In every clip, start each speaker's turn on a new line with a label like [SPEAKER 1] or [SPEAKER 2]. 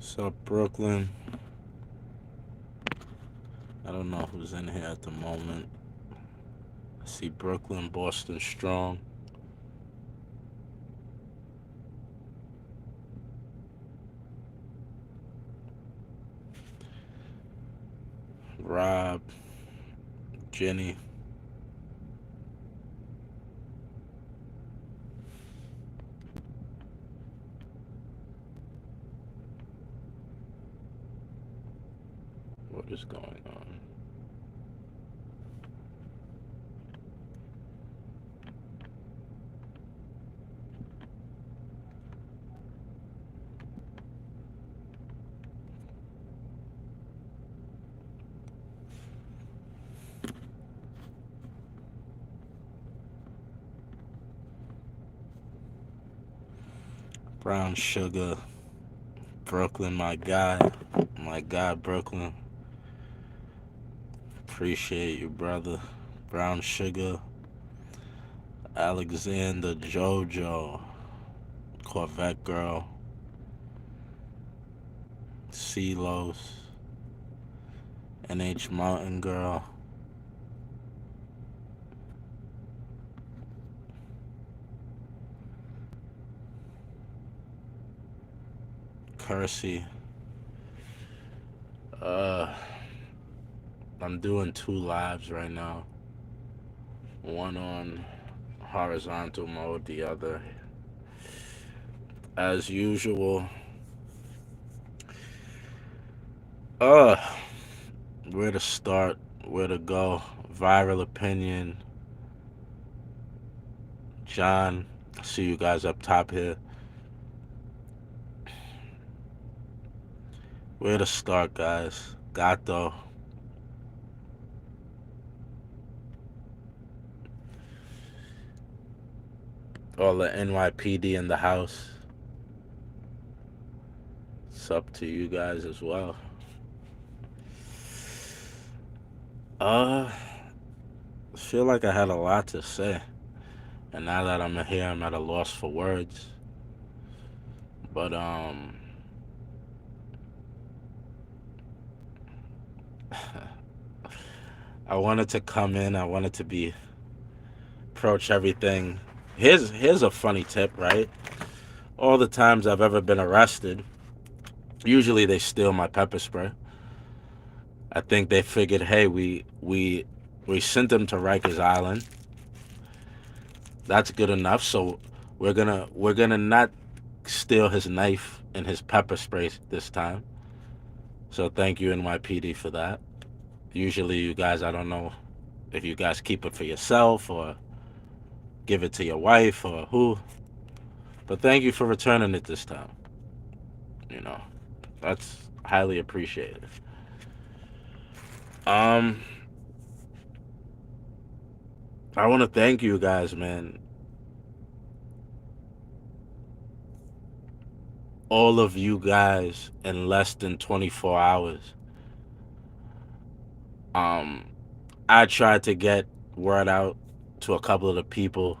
[SPEAKER 1] What's up, Brooklyn? I don't know who's in here at the moment. I see Brooklyn, Boston Strong, Rob, Jenny. What is going on? Brown Sugar, Brooklyn, my guy. My guy, Brooklyn. Appreciate you, brother. Brown Sugar, Alexander, JoJo, Corvette Girl, CeeLos, NH Mountain Girl, Kersey. Uh, I'm doing two lives right now. One on horizontal mode, the other, as usual. Uh, where to start? Where to go? Viral opinion. John, I see you guys up top here. Where to start, guys? Gato. All the NYPD in the house. It's up to you guys as well. I feel like I had a lot to say, and now that I'm here, I'm at a loss for words. But I wanted to come in. I wanted to be approach everything. Here's a funny tip, right? All the times I've ever been arrested, usually they steal my pepper spray. I think they figured, hey, we sent them to Rikers Island. That's good enough. So we're gonna not steal his knife and his pepper spray this time. So thank you NYPD for that. Usually you guys, I don't know if you guys keep it for yourself or give it to your wife or who, but thank you for returning it this time. You know, that's highly appreciated. Um, I want to thank you guys, man. All of you guys in less than 24 hours. Um, I tried to get word out to a couple of the people.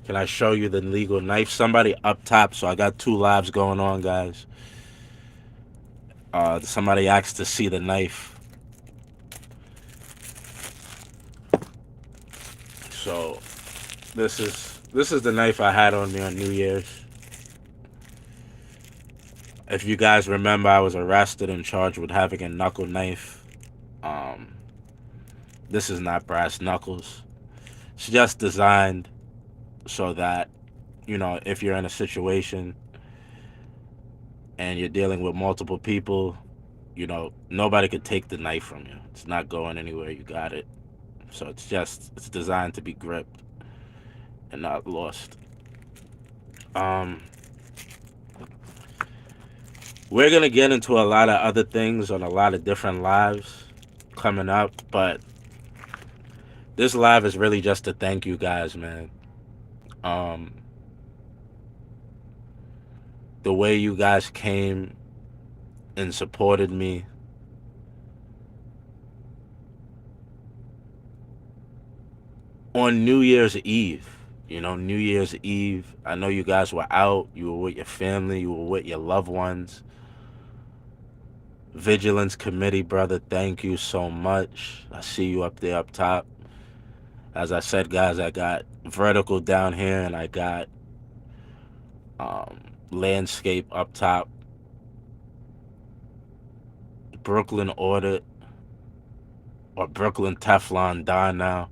[SPEAKER 1] Can I show you the legal knife? Somebody up top. So I got two lives going on, guys. Somebody asked to see the knife. So this is the knife I had on me on New Year's. If you guys remember, I was arrested and charged with having a knuckle knife. Um, this is not brass knuckles. It's just designed so that, if you're in a situation and you're dealing with multiple people, nobody could take the knife from you. It's not going anywhere. You got it. So it's designed to be gripped and not lost. Um, we're gonna get into a lot of other things on a lot of different lives coming up, but this live is really just to thank you guys, man. Um, the way you guys came and supported me. On New Year's Eve. New Year's Eve. I know you guys were out. You were with your family. You were with your loved ones. Vigilance Committee, brother, thank you so much. I see you up there up top. As I said, guys, I got vertical down here and I got um, landscape up top. Brooklyn Audit or Brooklyn Teflon Don now.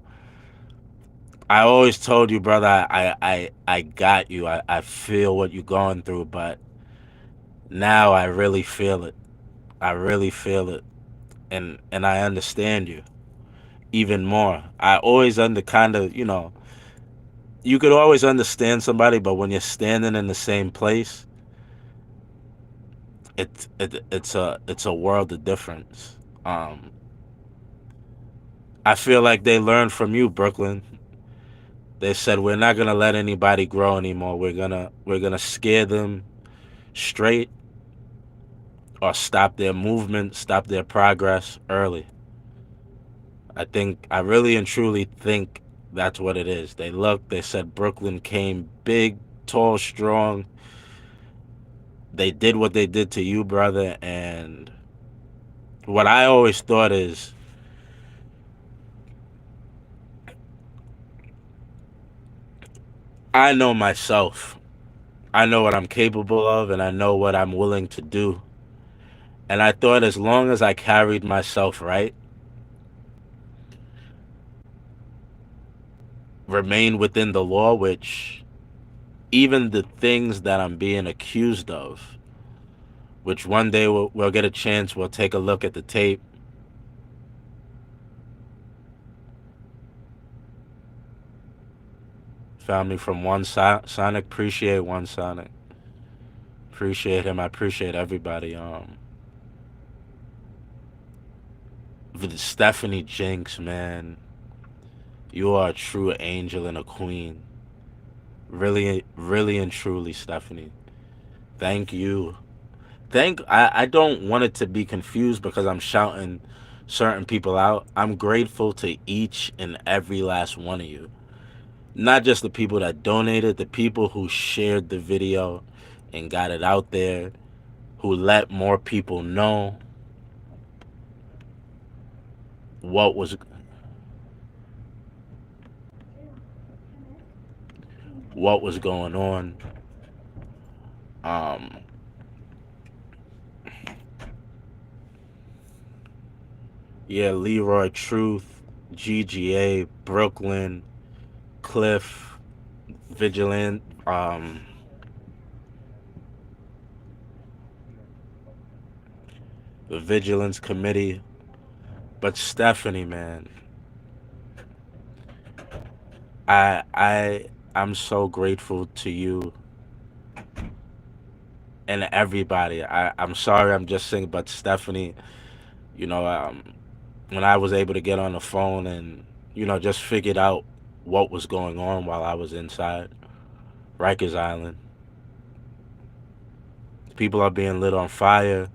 [SPEAKER 1] I always told you, brother, I got you. I feel what you're going through, but now I really feel it. I really feel it. And I understand you even more. I always you could always understand somebody, but when you're standing in the same place, it's a world of difference. Um, I feel like they learned from you, Brooklyn. They said we're not gonna let anybody grow anymore. We're gonna scare them straight or stop their movement, stop their progress early. I really and truly think that's what it is. They said Brooklyn came big, tall, strong. They did what they did to you, brother, and what I always thought is I know myself. I know what I'm capable of and I know what I'm willing to do. And I thought as long as I carried myself right, remain within the law, which even the things that I'm being accused of, which one day we'll get a chance, we'll take a look at the tape. Family from One Sonic, appreciate One Sonic. Appreciate him. I appreciate everybody. With Stephanie Jinx, man, you are a true angel and a queen. Really, really and truly, Stephanie. Thank you. I don't want it to be confused because I'm shouting certain people out. I'm grateful to each and every last one of you. Not just the people that donated, the people who shared the video and got it out there, who let more people know what was going on. Um, yeah, Leroy Truth, GGA, Brooklyn, Cliff, Vigilant, the Vigilance Committee. But Stephanie, man, I'm so grateful to you and everybody. I'm sorry I'm just saying, but Stephanie, you know, when I was able to get on the phone and, just figured out what was going on while I was inside Rikers Island. People are being lit on fire.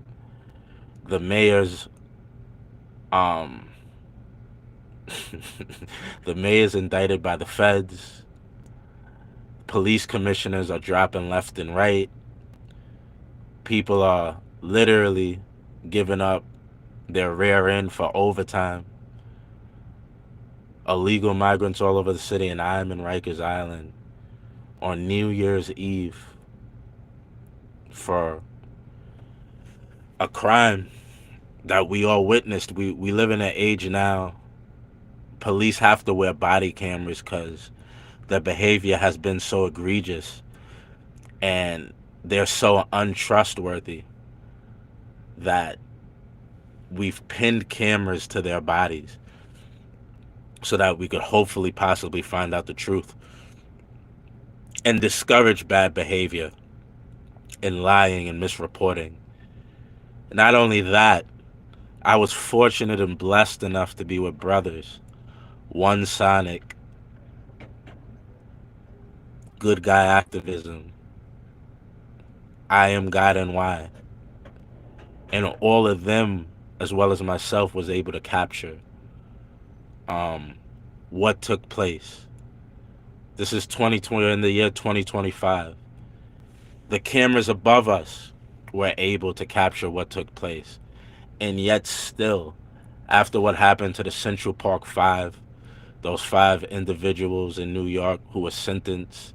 [SPEAKER 1] The mayor's um the mayor's indicted by the feds. Police commissioners are dropping left and right. People are literally giving up their rear end for overtime. Illegal migrants all over the city, and I'm in Rikers Island on New Year's Eve for a crime that we all witnessed. We live in an age now. Police have to wear body cameras because their behavior has been so egregious and they're so untrustworthy that we've pinned cameras to their bodies so that we could hopefully possibly find out the truth and discourage bad behavior and lying and misreporting. Not only that, I was fortunate and blessed enough to be with brothers. One Sonic, Good Guy Activism, I Am God and Why. And all of them, as well as myself, was able to capture um, what took place. This is 2020, in the year 2025. The cameras above us were able to capture what took place. And yet still, after what happened to the Central Park Five, those five individuals in New York who were sentenced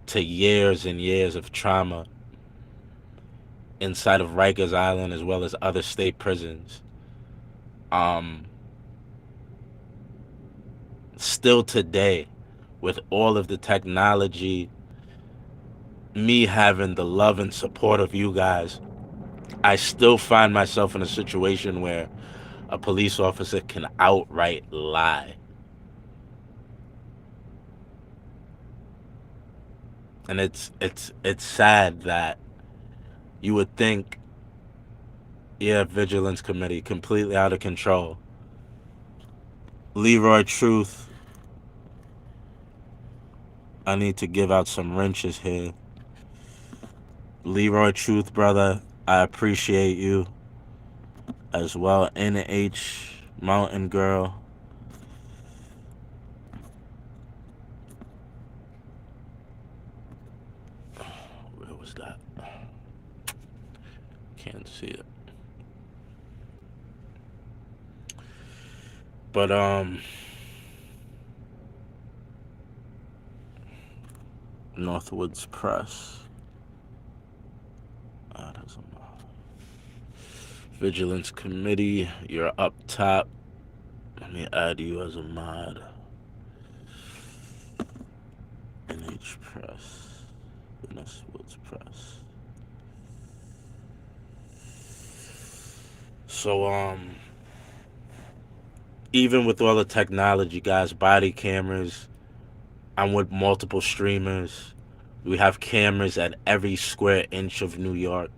[SPEAKER 1] to years and years of trauma inside of Rikers Island as well as other state prisons, um, still today, with all of the technology, me having the love and support of you guys, I still find myself in a situation where a police officer can outright lie. And it's sad that you would think, yeah, vigilance committee completely out of control. Leroy Truth, I need to give out some wrenches here. Leroy Truth, brother, I appreciate you as well. NH Mountain Girl. Where was that? Can't see it. But Northwoods Press. Vigilance Committee, you're up top. Let me add you as a mod. NH Press. Northwoods Press. So, even with all the technology, guys, body cameras, I'm with multiple streamers. We have cameras at every square inch of New York.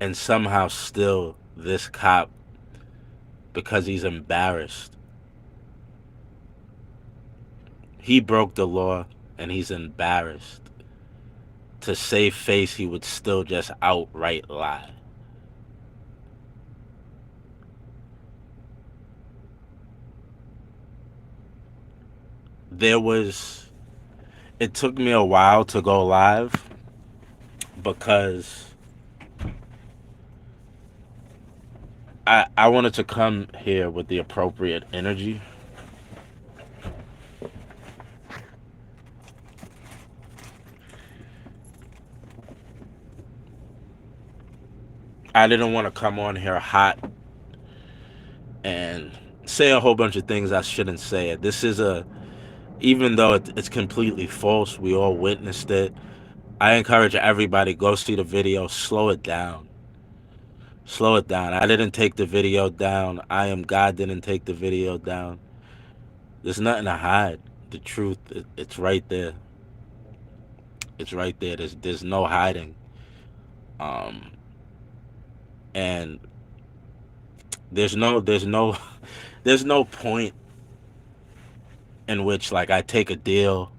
[SPEAKER 1] And somehow still this cop, because he's embarrassed, he broke the law and he's embarrassed. To save face, he would still just outright lie. It took me a while to go live because I wanted to come here with the appropriate energy. I didn't want to come on here hot and say a whole bunch of things I shouldn't say. Even though it's completely false, we all witnessed it. I encourage everybody, go see the video, slow it down. Slow it down. I didn't take the video down. I Am God didn't take the video down. There's nothing to hide. The truth, it's right there. It's right there. There's no hiding. Um, and there's no there's no point in which like I take a deal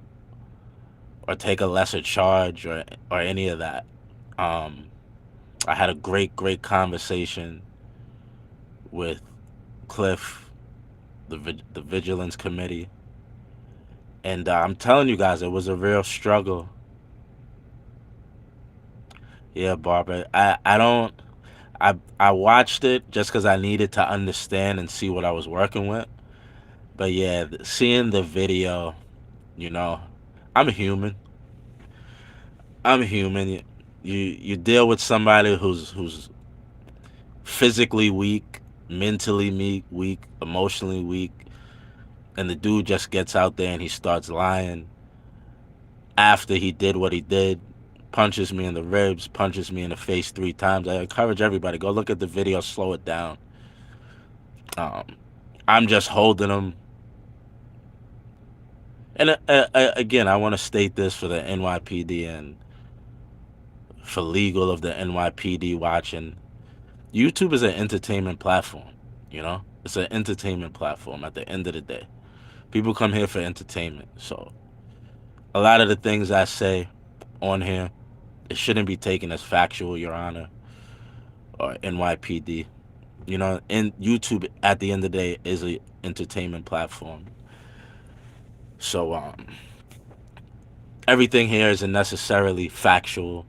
[SPEAKER 1] or take a lesser charge or any of that. Um, I had a great conversation with Cliff, the Vigilance Committee, and I'm telling you guys, it was a real struggle. Yeah, Barbara, I don't. I watched it just because I needed to understand and see what I was working with. But yeah, seeing the video, you know, I'm human. I'm human. You deal with somebody who's physically weak, mentally weak, emotionally weak, and the dude just gets out there and he starts lying after he did what he did, punches me in the ribs, punches me in the face 3 times. I encourage everybody, go look at the video, slow it down. Um, I'm just holding him. And again, I want to state this for the NYPD and for legal of the NYPD watching. YouTube is an entertainment platform, you know? It's an entertainment platform at the end of the day. People come here for entertainment. So a lot of the things I say on here, it shouldn't be taken as factual, Your Honor, or NYPD. You know, and YouTube at the end of the day is an entertainment platform. So everything here isn't necessarily factual.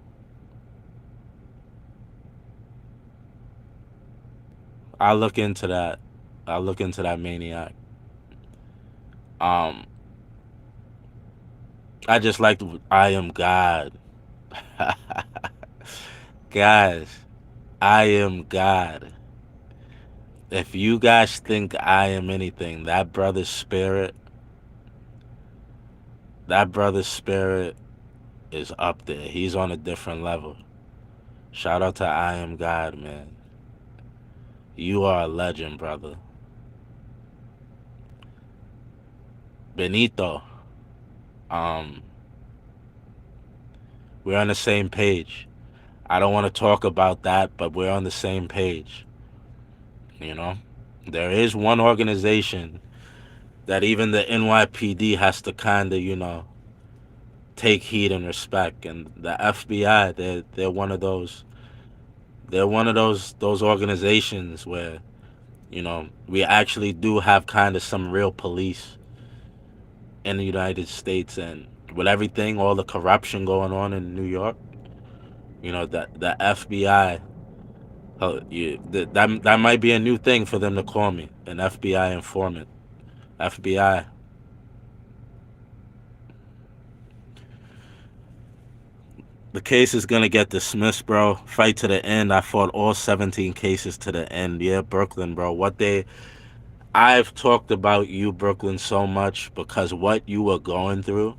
[SPEAKER 1] I'll look into that. I'll look into that maniac. Um, I just like I am God. Guys, I am God. If you guys think I am anything, that brother's spirit is up there. He's on a different level. Shout out to I am God, man. You are a legend, brother. Benito, um, we're on the same page. I don't want to talk about that, but we're on the same page. You know, there is one organization that even the NYPD has to kind of, take heed and respect, and the FBI. They're one of those. They're one of those organizations where we actually do have kind of some real police in the United States, and with everything, all the corruption going on in New York, the FBI. That might be a new thing for them to call me, an FBI informant. FBI. The case is gonna get dismissed, bro. Fight to the end. I fought all 17 cases to the end. Yeah, Brooklyn, bro. I've talked about you, Brooklyn, so much because what you were going through,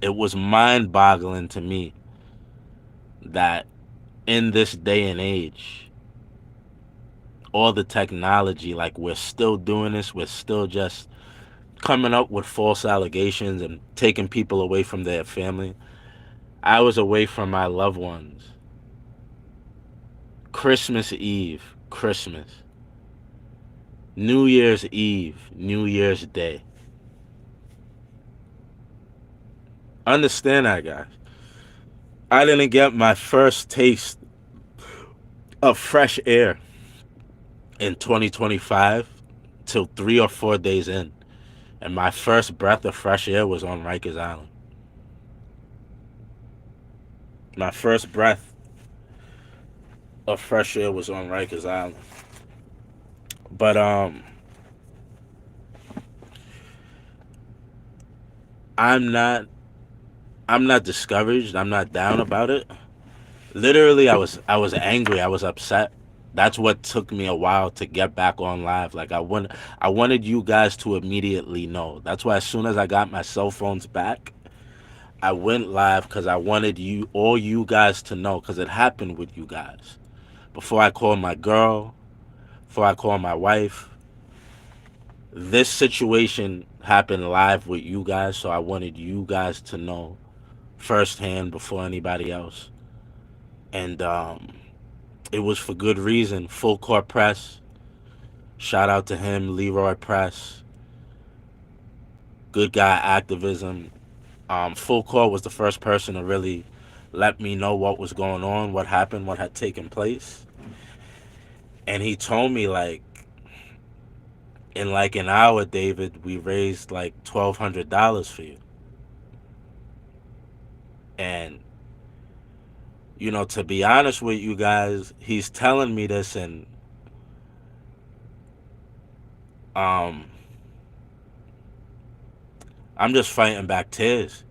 [SPEAKER 1] it was mind-boggling to me that in this day and age, all the technology, like we're still doing this, we're still just coming up with false allegations and taking people away from their family. I was away from my loved ones. Christmas Eve, Christmas. New Year's Eve, New Year's Day. Understand that, guys. I didn't get my first taste of fresh air in 2025 till 3 or 4 days in. And my first breath of fresh air was on Rikers Island. My first breath of fresh air was on Rikers Island. But I'm not I'm not discouraged. I'm not down about it. Literally, I was angry. I was upset. That's what took me a while to get back on live. Like I wanted you guys to immediately know. That's why as soon as I got my cell phones back, I went live because I wanted all you guys to know because it happened with you guys. Before I called my girl, before I called my wife, this situation happened live with you guys, so I wanted you guys to know firsthand before anybody else. And it was for good reason. Full Court Press, shout out to him, Leroy Press, good guy activism. Full Court was the first person to really let me know what was going on, what happened, what had taken place. And he told me like in like an hour, David, we raised like $1,200 for you. And to be honest with you guys, he's telling me this, and um, I'm just fighting back tears.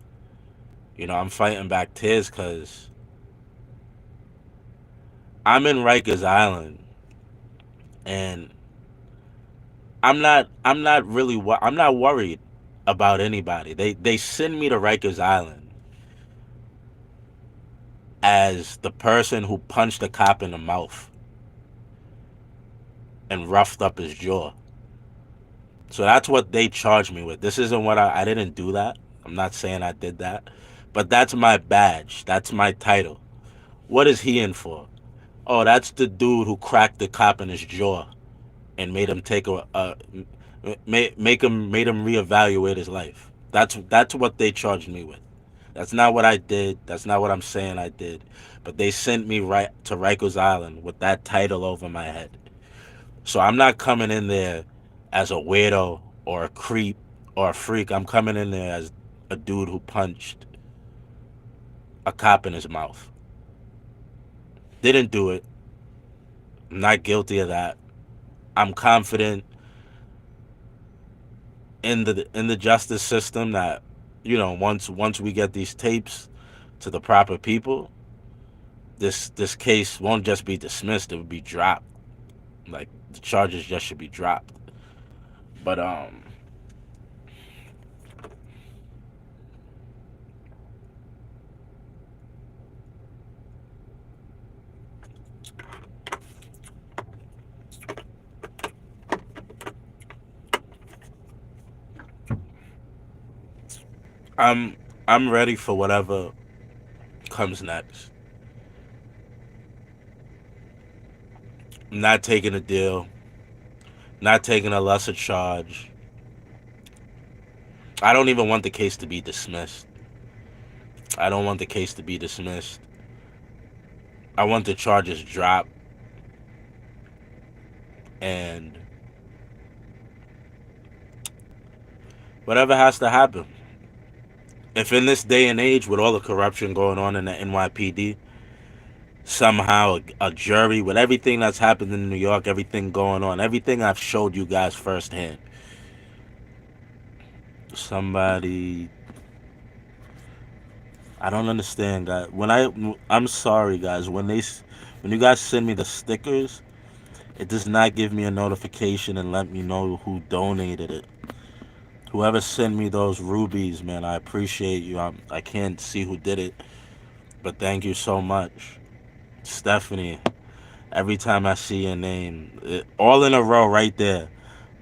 [SPEAKER 1] I'm fighting back tears because I'm in Rikers Island, and I'm not worried about anybody. They send me to Rikers Island as the person who punched a cop in the mouth and roughed up his jaw. So that's what they charged me with. This isn't what I didn't do that. I'm not saying I did that. But that's my badge. That's my title. What is he in for? Oh, that's the dude who cracked the cop in his jaw and made him take made him reevaluate his life. That's what they charged me with. That's not what I did. That's not what I'm saying I did. But they sent me right to Rikers Island with that title over my head. So I'm not coming in there as a weirdo or a creep or a freak. I'm coming in there as a dude who punched a cop in his mouth. Didn't do it. I'm not guilty of that. I'm confident in the justice system that, once we get these tapes to the proper people, this case won't just be dismissed, it would be dropped. Like, the charges just should be dropped. But I'm I'm ready for whatever comes next. I'm not taking a deal, not taking a lesser charge. I don't even want the case to be dismissed. I don't want the case to be dismissed. I want the charges dropped, and whatever has to happen. If in this day and age, with all the corruption going on in the NYPD, somehow a jury, with everything that's happened in New York, everything going on, everything I've showed you guys firsthand, somebody, I don't understand, guys. I'm sorry, guys. When you guys send me the stickers, it does not give me a notification and let me know who donated it. Whoever sent me those rubies, man, I appreciate you. I can't see who did it, but thank you so much, Stephanie. Every time I see your name, all in a row, right there.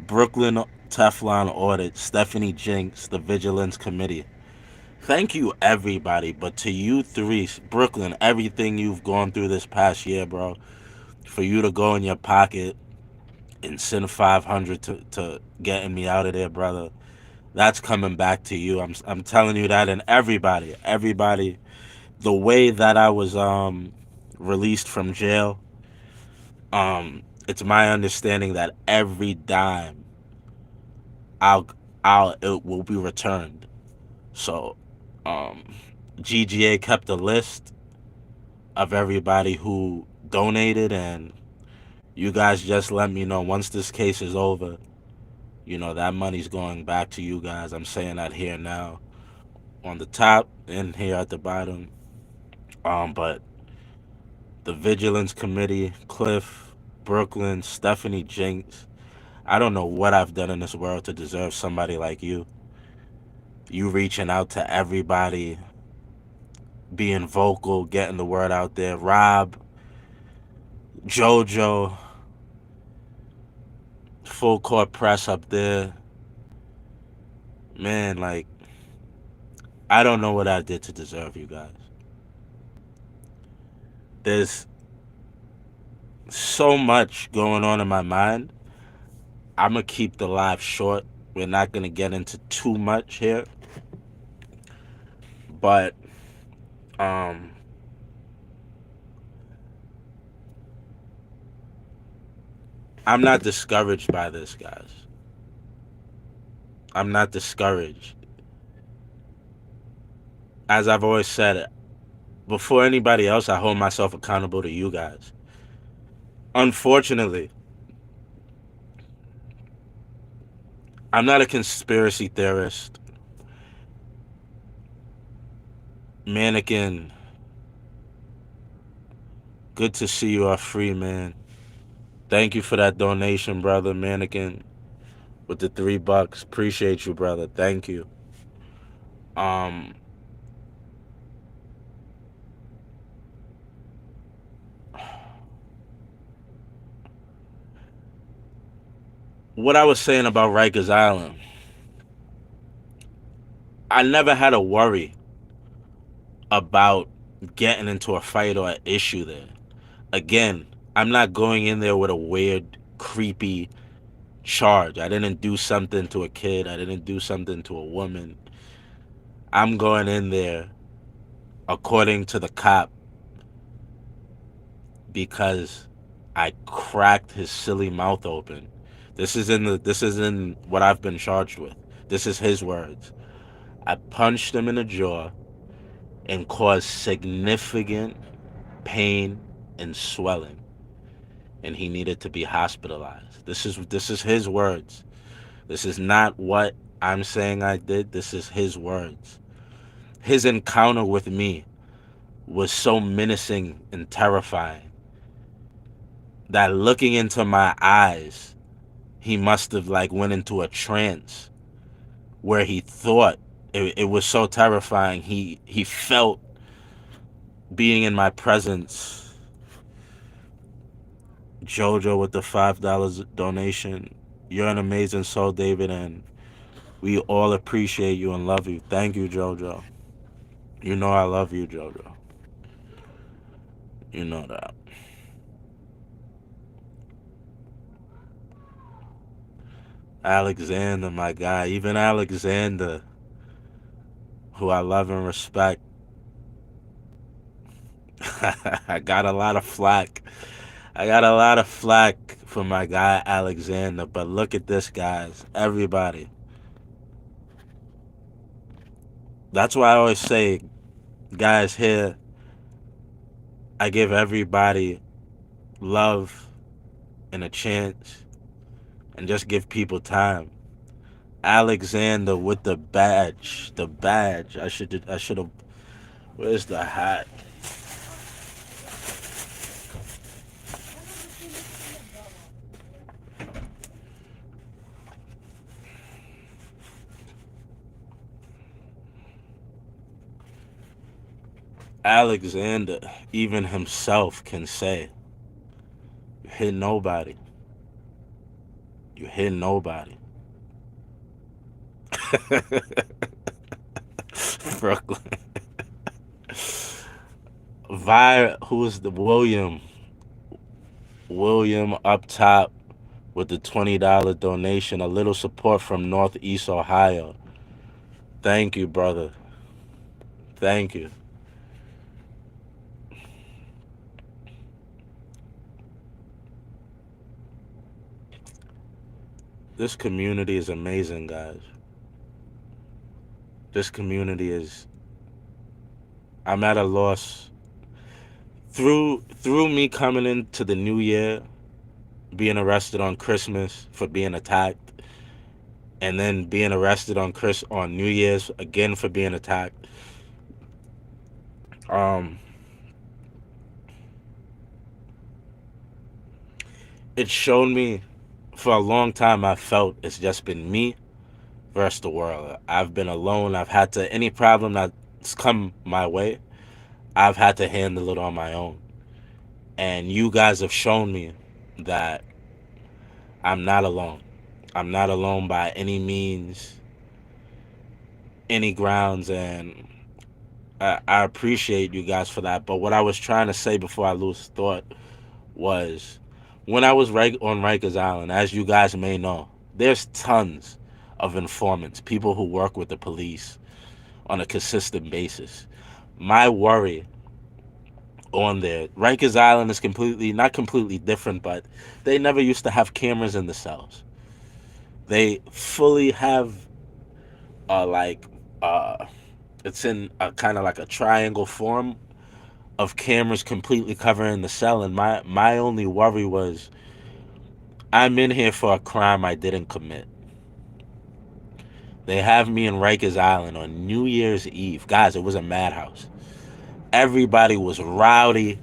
[SPEAKER 1] Brooklyn Teflon Audit, Stephanie Jinks, the Vigilance Committee. Thank you, everybody. But to you three, Brooklyn, everything you've gone through this past year, bro, for you to go in your pocket and send 500 to getting me out of there, brother, that's coming back to you. I'm telling you that, and everybody, the way that I was released from jail, it's my understanding that every dime I'll it will be returned. So, um, GGA kept a list of everybody who donated, and you guys just let me know once this case is over. That money's going back to you guys. I'm saying that here now, on the top and here at the bottom. But the Vigilance Committee, Cliff, Brooklyn, Stephanie Jinks. I don't know what I've done in this world to deserve somebody like you. You reaching out to everybody, being vocal, getting the word out there. Rob, JoJo, full court press up there. Man, like, I don't know what I did to deserve you guys. There's so much going on in my mind. I'm going to keep the live short. We're not going to get into too much here. But, um, I'm not discouraged by this, guys. I'm not discouraged. As I've always said, before anybody else, I hold myself accountable to you guys. Unfortunately, I'm not a conspiracy theorist. Mannequin, good to see you are free, man. Thank you for that donation, brother. Mannequin, with the $3. Appreciate you, brother. Thank you. Um, what I was saying about Rikers Island, I never had a worry about getting into a fight or an issue there. Again, I'm not going in there with a weird, creepy charge. I didn't do something to a kid. I didn't do something to a woman. I'm going in there, according to the cop, because I cracked his silly mouth open. This is in what I've been charged with. This is his words. I punched him in the jaw and caused significant pain and swelling, and he needed to be hospitalized. This is his words. This is not what I'm saying I did. This is his words. His encounter with me was so menacing and terrifying that looking into my eyes, he must have like went into a trance where he thought it was so terrifying. He felt being in my presence. Jojo with the $5 donation. You're an amazing soul, David, and we all appreciate you and love you. Thank you, Jojo. You know I love you, Jojo. You know that. Alexander, my guy. Even Alexander, who I love and respect. I got a lot of flack. I got a lot of flack for my guy Alexander, but look at this, guys. Everybody. That's why I always say, guys, here, I give everybody love and a chance and just give people time. Alexander with the badge. The badge. I should have. Where's the hat? Alexander, even himself can say, you hit nobody. You hit nobody. Brooklyn. Who is the William up top with the $20 donation. A little support from Northeast Ohio. Thank you, brother. Thank you. This community is amazing, guys. This community is. I'm at a loss. Through me coming into the new year, being arrested on Christmas for being attacked, and then being arrested on New Year's again for being attacked. Um, it showed me for a long time. I felt it's just been me versus the world. I've been alone. I've had to any problem that's come my way, I've had to handle it on my own. And you guys have shown me that I'm not alone. I'm not alone by any means, any grounds, and I appreciate you guys for that. But what I was trying to say before I lose thought was when I was on Rikers Island, as you guys may know, there's tons of informants, people who work with the police on a consistent basis. My worry on there, Rikers Island is not completely different, but they never used to have cameras in the cells. They fully have like it's in a kind of like a triangle form of cameras completely covering the cell, and my only worry was I'm in here for a crime I didn't commit. They have me in Rikers Island on New Year's Eve. Guys, it was a madhouse. Everybody was rowdy,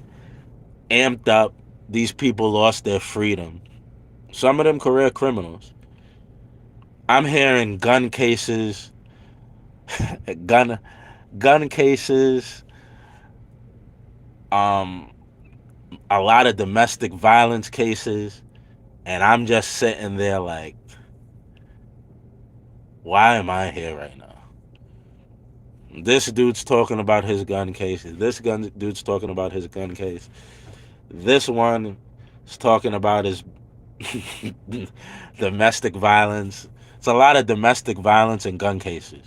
[SPEAKER 1] amped up. These people lost their freedom. Some of them career criminals. I'm hearing gun cases, gun gun cases, um, a lot of domestic violence cases, and I'm just sitting there like, why am I here right now? This dude's talking about his gun cases. Dude's talking about his gun case. This one is talking about his domestic violence. It's a lot of domestic violence and gun cases.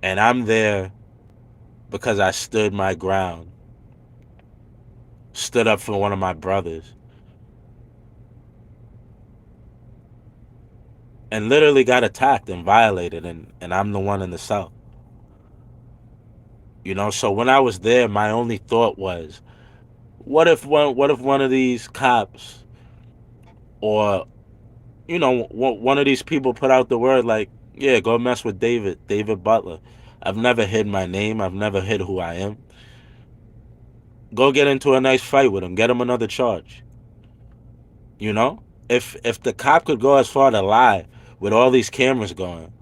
[SPEAKER 1] And I'm there because I stood my ground, stood up for one of my brothers, and literally got attacked and violated, and I'm the one in the cell. So when I was there, my only thought was, what if one of these cops, or one of these people put out the word like, yeah, go mess with David Butler. I've never hid my name. I've never hid who I am. Go get into a nice fight with him. Get him another charge. You know, if the cop could go as far to lie with all these cameras going,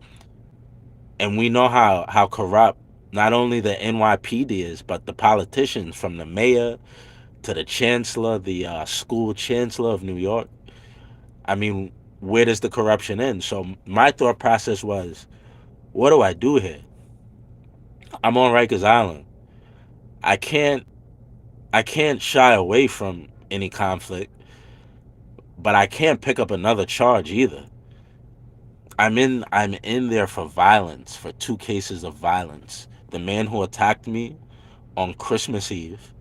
[SPEAKER 1] and we know how corrupt not only the NYPD is, but the politicians from the mayor to the chancellor, the school chancellor of New York. I mean, where does the corruption end? So my thought process was, what do I do here? I'm on Rikers Island. I can't I can't shy away from any conflict, but I can't pick up another charge either. I'm in there for violence, for two cases of violence. The man who attacked me on Christmas Eve,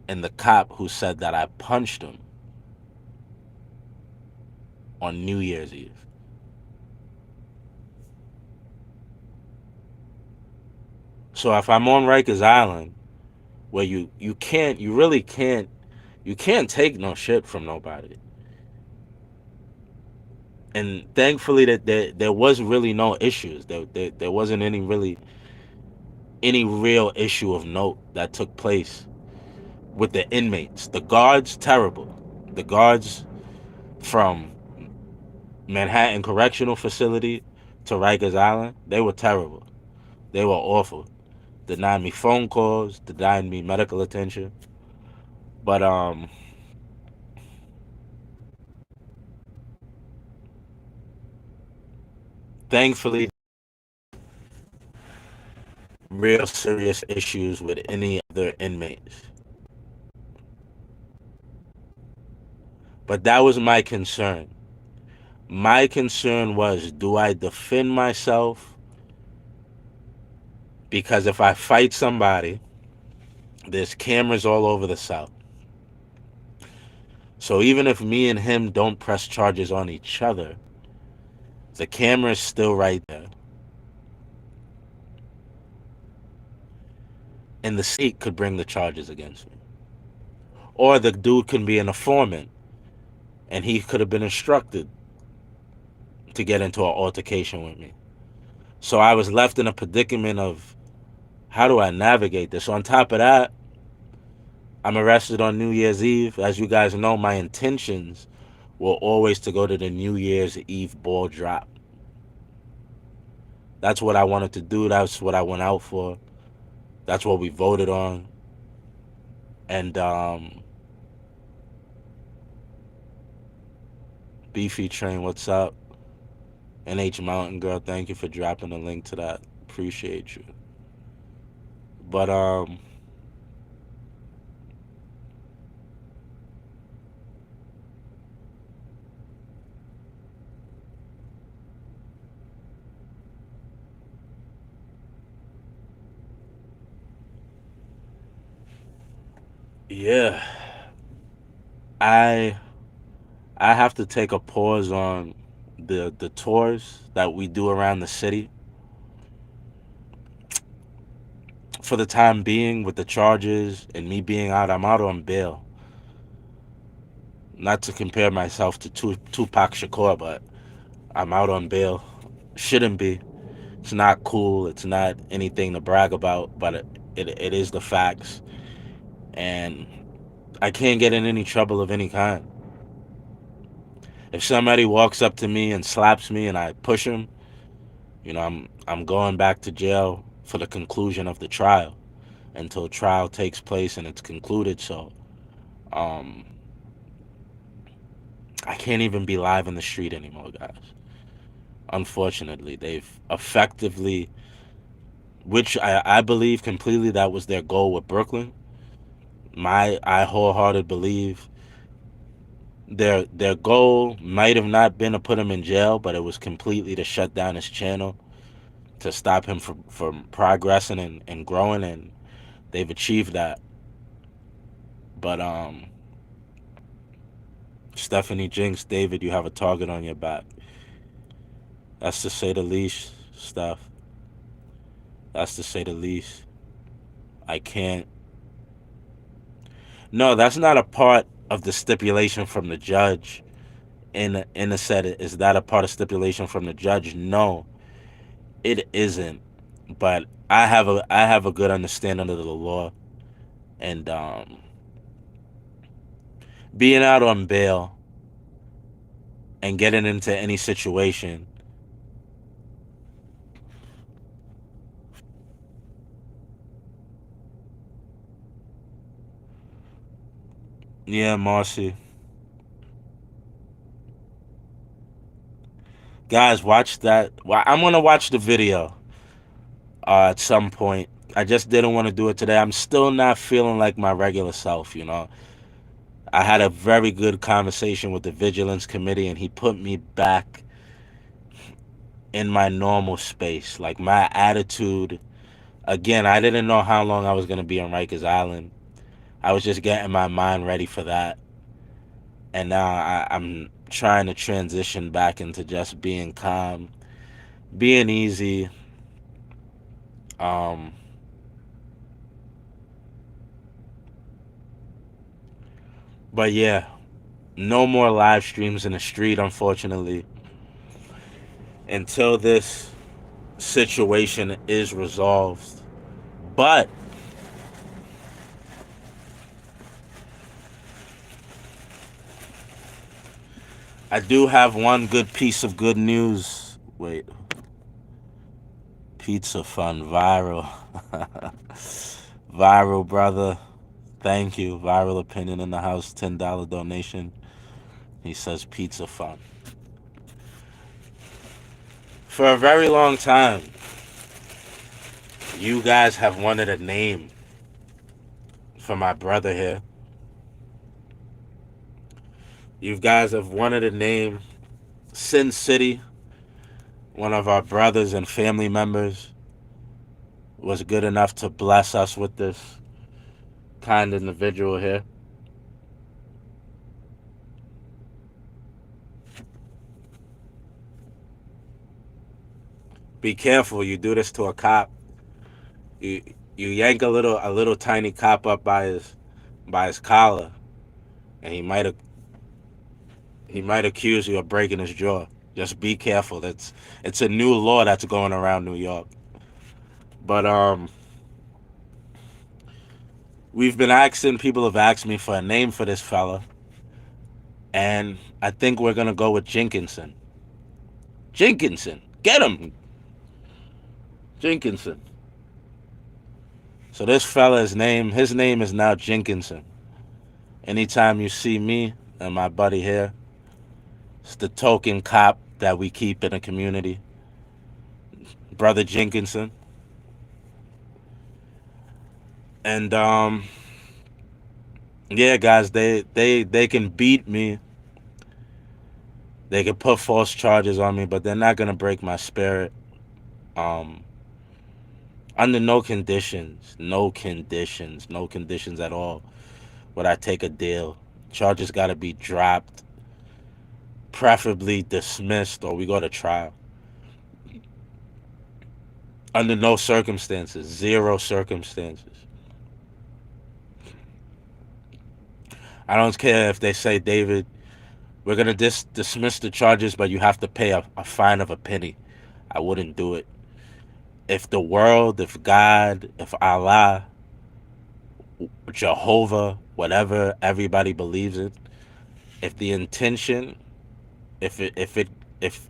[SPEAKER 1] and the cop who said that I punched him on New Year's Eve. So if I'm on Rikers Island, where you really can't take no shit from nobody. And thankfully that there was really no issues. There wasn't any real issue of note that took place with the inmates. The guards, terrible. The guards from Manhattan Correctional Facility to Rikers Island, they were terrible. They were awful. Denied me phone calls, denied me medical attention. But thankfully, real serious issues with any other inmates. But that was my concern. My concern was, do I defend myself? Because if I fight somebody, there's cameras all over the South. So even if me and him don't press charges on each other, the camera is still right there. And the state could bring the charges against me. Or the dude can be an informant, and he could have been instructed to get into an altercation with me. So I was left in a predicament of, how do I navigate this? On top of that, I'm arrested on New Year's Eve. As you guys know, my intentions were always to go to the New Year's Eve ball drop. That's what I wanted to do. That's what I went out for. That's what we voted on. And Beefy Train, what's up? NH Mountain Girl, thank you for dropping a link to that. Appreciate you. But yeah, I I have to take a pause on the tours that we do around the city for the time being. With the charges and me being out, I'm out on bail. Not to compare myself to Tupac Shakur, but I'm out on bail. Shouldn't be. It's not cool. It's not anything to brag about, but it is the facts. And I can't get in any trouble of any kind. If somebody walks up to me and slaps me and I push him, I'm going back to jail for the conclusion of the trial, until trial takes place and it's concluded. So um I can't even be live in the street anymore, guys. Unfortunately, they've effectively, which I believe completely, that was their goal with Brooklyn. I wholeheartedly believe their goal might have not been to put him in jail, but it was completely to shut down his channel, to stop him from progressing and growing, and they've achieved that. But Stephanie Jinx, David, you have a target on your back. That's to say the least, Steph. That's to say the least. I can't. No, that's not a part of the stipulation from the judge. In the set, is that a part of stipulation from the judge? No, it isn't. But I have a good understanding of the law, and being out on bail and getting into any situation. Yeah, Marcy. Guys, watch that. Well, I'm gonna watch the video at some point. I just didn't want to do it today. I'm still not feeling like my regular self, you know. I had a very good conversation with the Vigilance Committee, and he put me back in my normal space. Like my attitude, again, I didn't know how long I was going to be on Rikers Island. I was just getting my mind ready for that. And now I'm trying to transition back into just being calm, being easy. Um, but yeah, no more live streams in the street, unfortunately, until this situation is resolved. But I do have one good piece of good news. Wait, pizza fun viral. Viral, brother. Thank you. Viral opinion in the house. $10 donation. He says pizza fun. For a very long time, you guys have wanted a name for my brother here. You guys have wanted a name. Sin City, one of our brothers and family members, was good enough to bless us with this kind individual here. Be careful, you do this to a cop. You you yank a little tiny cop up by his collar, and he might accuse you of breaking his jaw. Just be careful. It's a new law that's going around New York. But we've been asking, people have asked me for a name for this fella, and I think we're gonna go with Jenkinson. Jenkinson, get him, Jenkinson. So this his name is now Jenkinson. Anytime you see me and my buddy here, it's the token cop that we keep in the community, brother Jenkinson. And yeah, guys, they can beat me. They can put false charges on me, but they're not gonna break my spirit. Um, Under no conditions, no conditions at all would I take a deal. Charges gotta be dropped, preferably dismissed, or we go to trial. Under no circumstances, zero circumstances. I don't care if they say, David, we're gonna dismiss the charges, but you have to pay a fine of a penny. I wouldn't do it. If the world, if God, if Allah, Jehovah, whatever everybody believes in, if the intention, if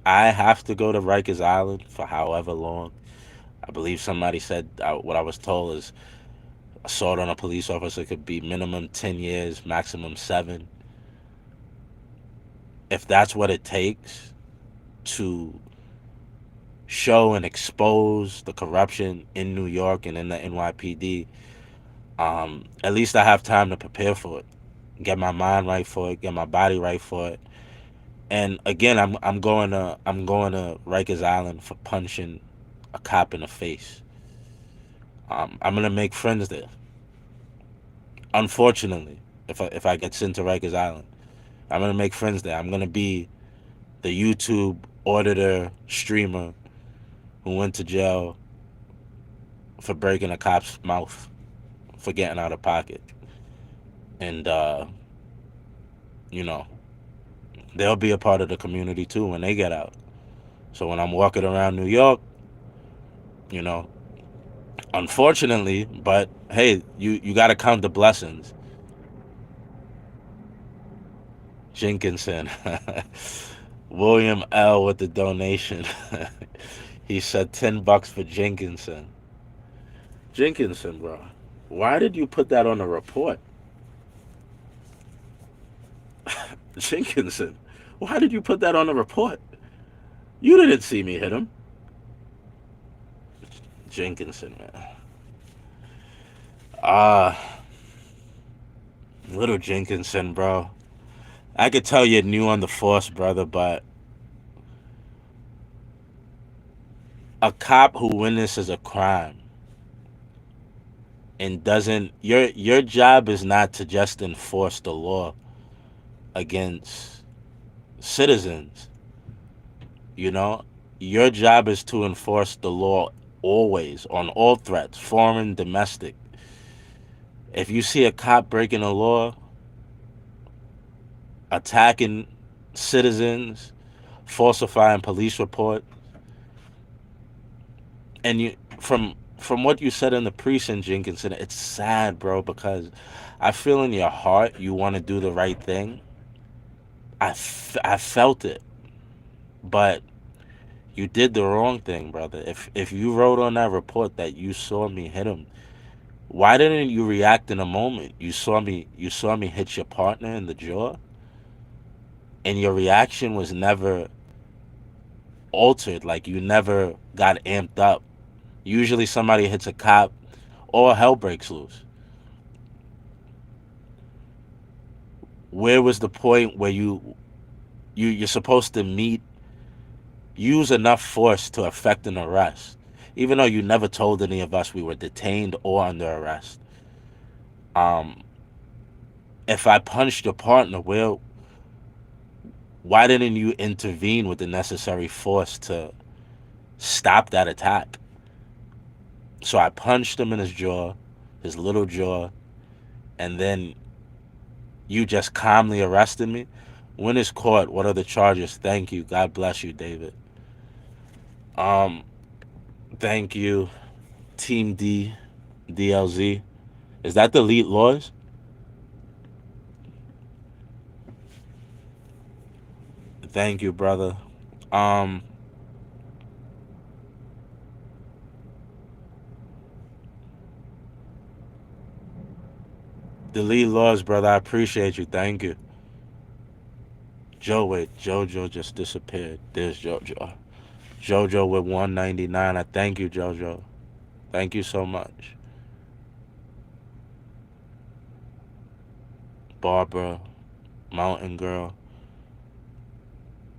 [SPEAKER 1] I have to go to Rikers Island for however long, I believe somebody said, what I was told is assault on a police officer could be minimum 10 years, maximum 7. If that's what it takes to show and expose the corruption in New York and in the NYPD, at least I have time to prepare for it, get my mind right for it, get my body right for it. And again, I'm going to Rikers Island for punching a cop in the face. I'm gonna make friends there. Unfortunately, if I get sent to Rikers Island, I'm gonna make friends there. I'm gonna be the YouTube auditor streamer who went to jail for breaking a cop's mouth. for getting out of pocket. And, you know, they'll be a part of the community too when they get out. So when I'm walking around New York, you know, unfortunately, but hey, you got to count the blessings. Jenkinson. William L with the donation. He said $10 for Jenkinson. Jenkinson, bro. Why did you put that on the report? Jenkinson. Why did you put that on the report? You didn't see me hit him. Jenkinson, man. Ah, little Jenkinson, bro. I could tell you're new on the force, brother, but a cop who witnesses a crime and doesn't your job is not to just enforce the law against citizens, you know? Your job is to enforce the law always on all threats, foreign, domestic. If you see a cop breaking a law, attacking citizens, falsifying police report, and you from what you said in the precinct, Jenkinson, it's sad, bro, because I feel in your heart you want to do the right thing. I felt it, but you did the wrong thing, brother. If you wrote on that report that you saw me hit him, why didn't you react in a moment? You saw me hit your partner in the jaw, and your reaction was never altered. Like you never got amped up. Usually somebody hits a cop, all hell breaks loose. Where was the point where you're supposed to use enough force to effect an arrest, even though you never told any of us we were detained or under arrest? Um, if I punched your partner, well, why didn't you intervene with the necessary force to stop that attack? So I punched him in his jaw, his little jaw, and then you just calmly arrested me. When is court? What are the charges? Thank you. God bless you, David. Um, Thank you, Team D, DLZ. Is that the elite laws? Thank you, brother. Um, the lead laws, brother. I appreciate you. Thank you. Wait, Jojo just disappeared. There's Jojo. Jojo with 199. I thank you, Jojo. Thank you so much. Barbara, Mountain Girl,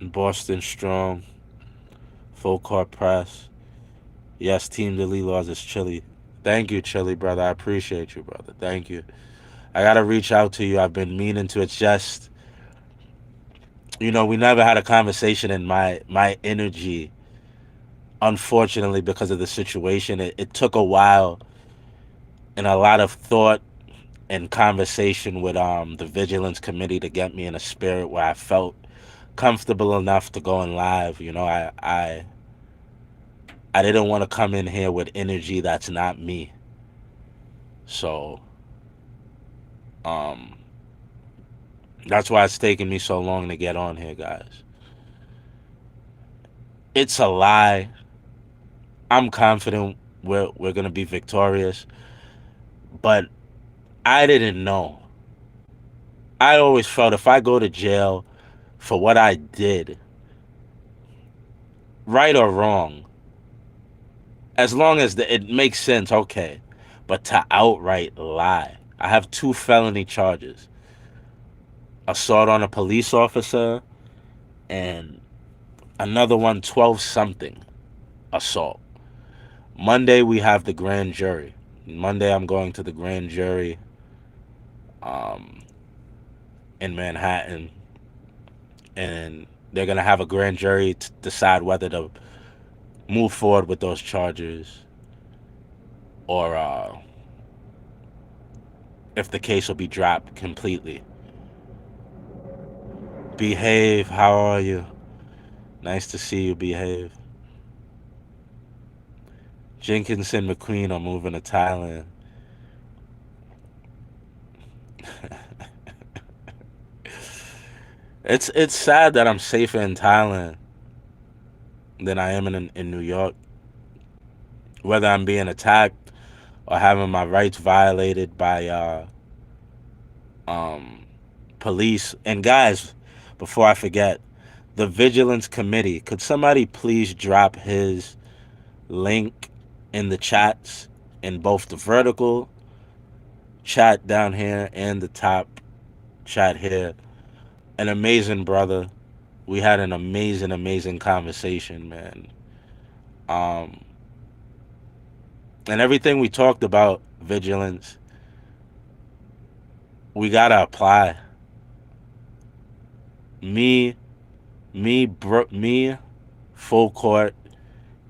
[SPEAKER 1] Boston Strong, Full Court Press. Yes, Team the Lead Laws is Chili. Thank you, Chili, brother. I appreciate you, brother. Thank you. I gotta reach out to you. I've been meaning to. It's just, we never had a conversation, and my energy, unfortunately, because of the situation, it took a while and a lot of thought and conversation with the vigilance committee to get me in a spirit where I felt comfortable enough to go in live. I didn't want to come in here with energy that's not me. So um that's why it's taken me so long to get on here, guys. It's a lie. I'm confident we're gonna be victorious, but I didn't know. I always felt if I go to jail for what I did, right or wrong, as long as it makes sense, okay. But to outright lie, I have 2 felony charges: assault on a police officer, and another one, 12 something assault. Monday we have the grand jury. Monday I'm going to the grand jury um, in Manhattan, and they're gonna have a grand jury to decide whether to move forward with those charges or if the case will be dropped completely. Behave, how are you? Nice to see you, Behave. Jenkinson McQueen are moving to Thailand. It's sad that I'm safer in Thailand than I am in New York. Whether I'm being attacked or having my rights violated by um, police. And guys, before I forget, the Vigilance Committee. Could somebody please drop his link in the chats in both the vertical chat down here and the top chat here? An amazing brother. We had an amazing conversation, man. Um, and everything we talked about, vigilance, we gotta apply. Me, me, full court,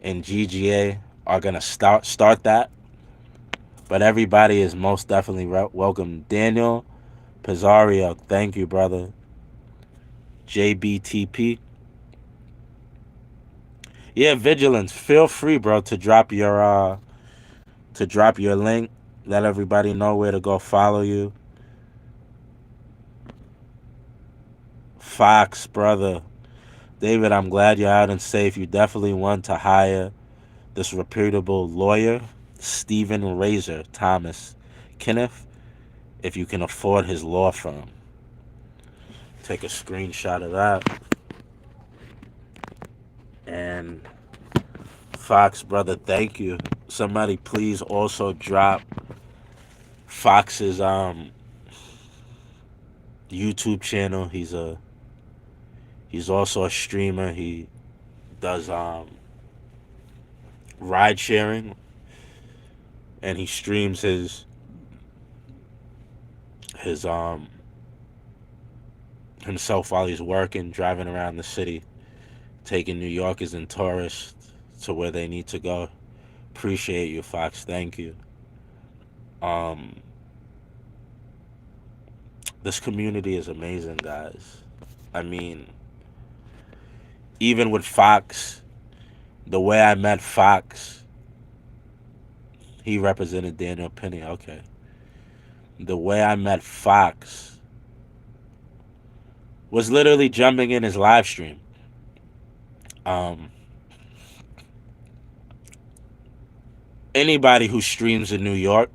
[SPEAKER 1] and GGA are gonna start that. But everybody is most definitely welcome. Daniel Pizzario, thank you, brother. JBTP. Yeah, vigilance. Feel free, bro, to drop your link. Let everybody know where to go follow you. Fox, brother. David, I'm glad you're out and safe. You definitely want to hire this reputable lawyer, Stephen Razor Thomas Kenneth, if you can afford his law firm. Take a screenshot of that. And Fox, brother, thank you. Somebody please also drop Fox's YouTube channel. He's also a streamer. He does ride sharing, and he streams his himself while he's working, driving around the city, taking New Yorkers and tourists to where they need to go. Appreciate you, Fox. Thank you. Um, this community is amazing, guys. I mean, even with Fox, the way I met Fox, he represented Daniel Penny. Okay. The way I met Fox was literally jumping in his live stream. Um, Anybody who streams in New York,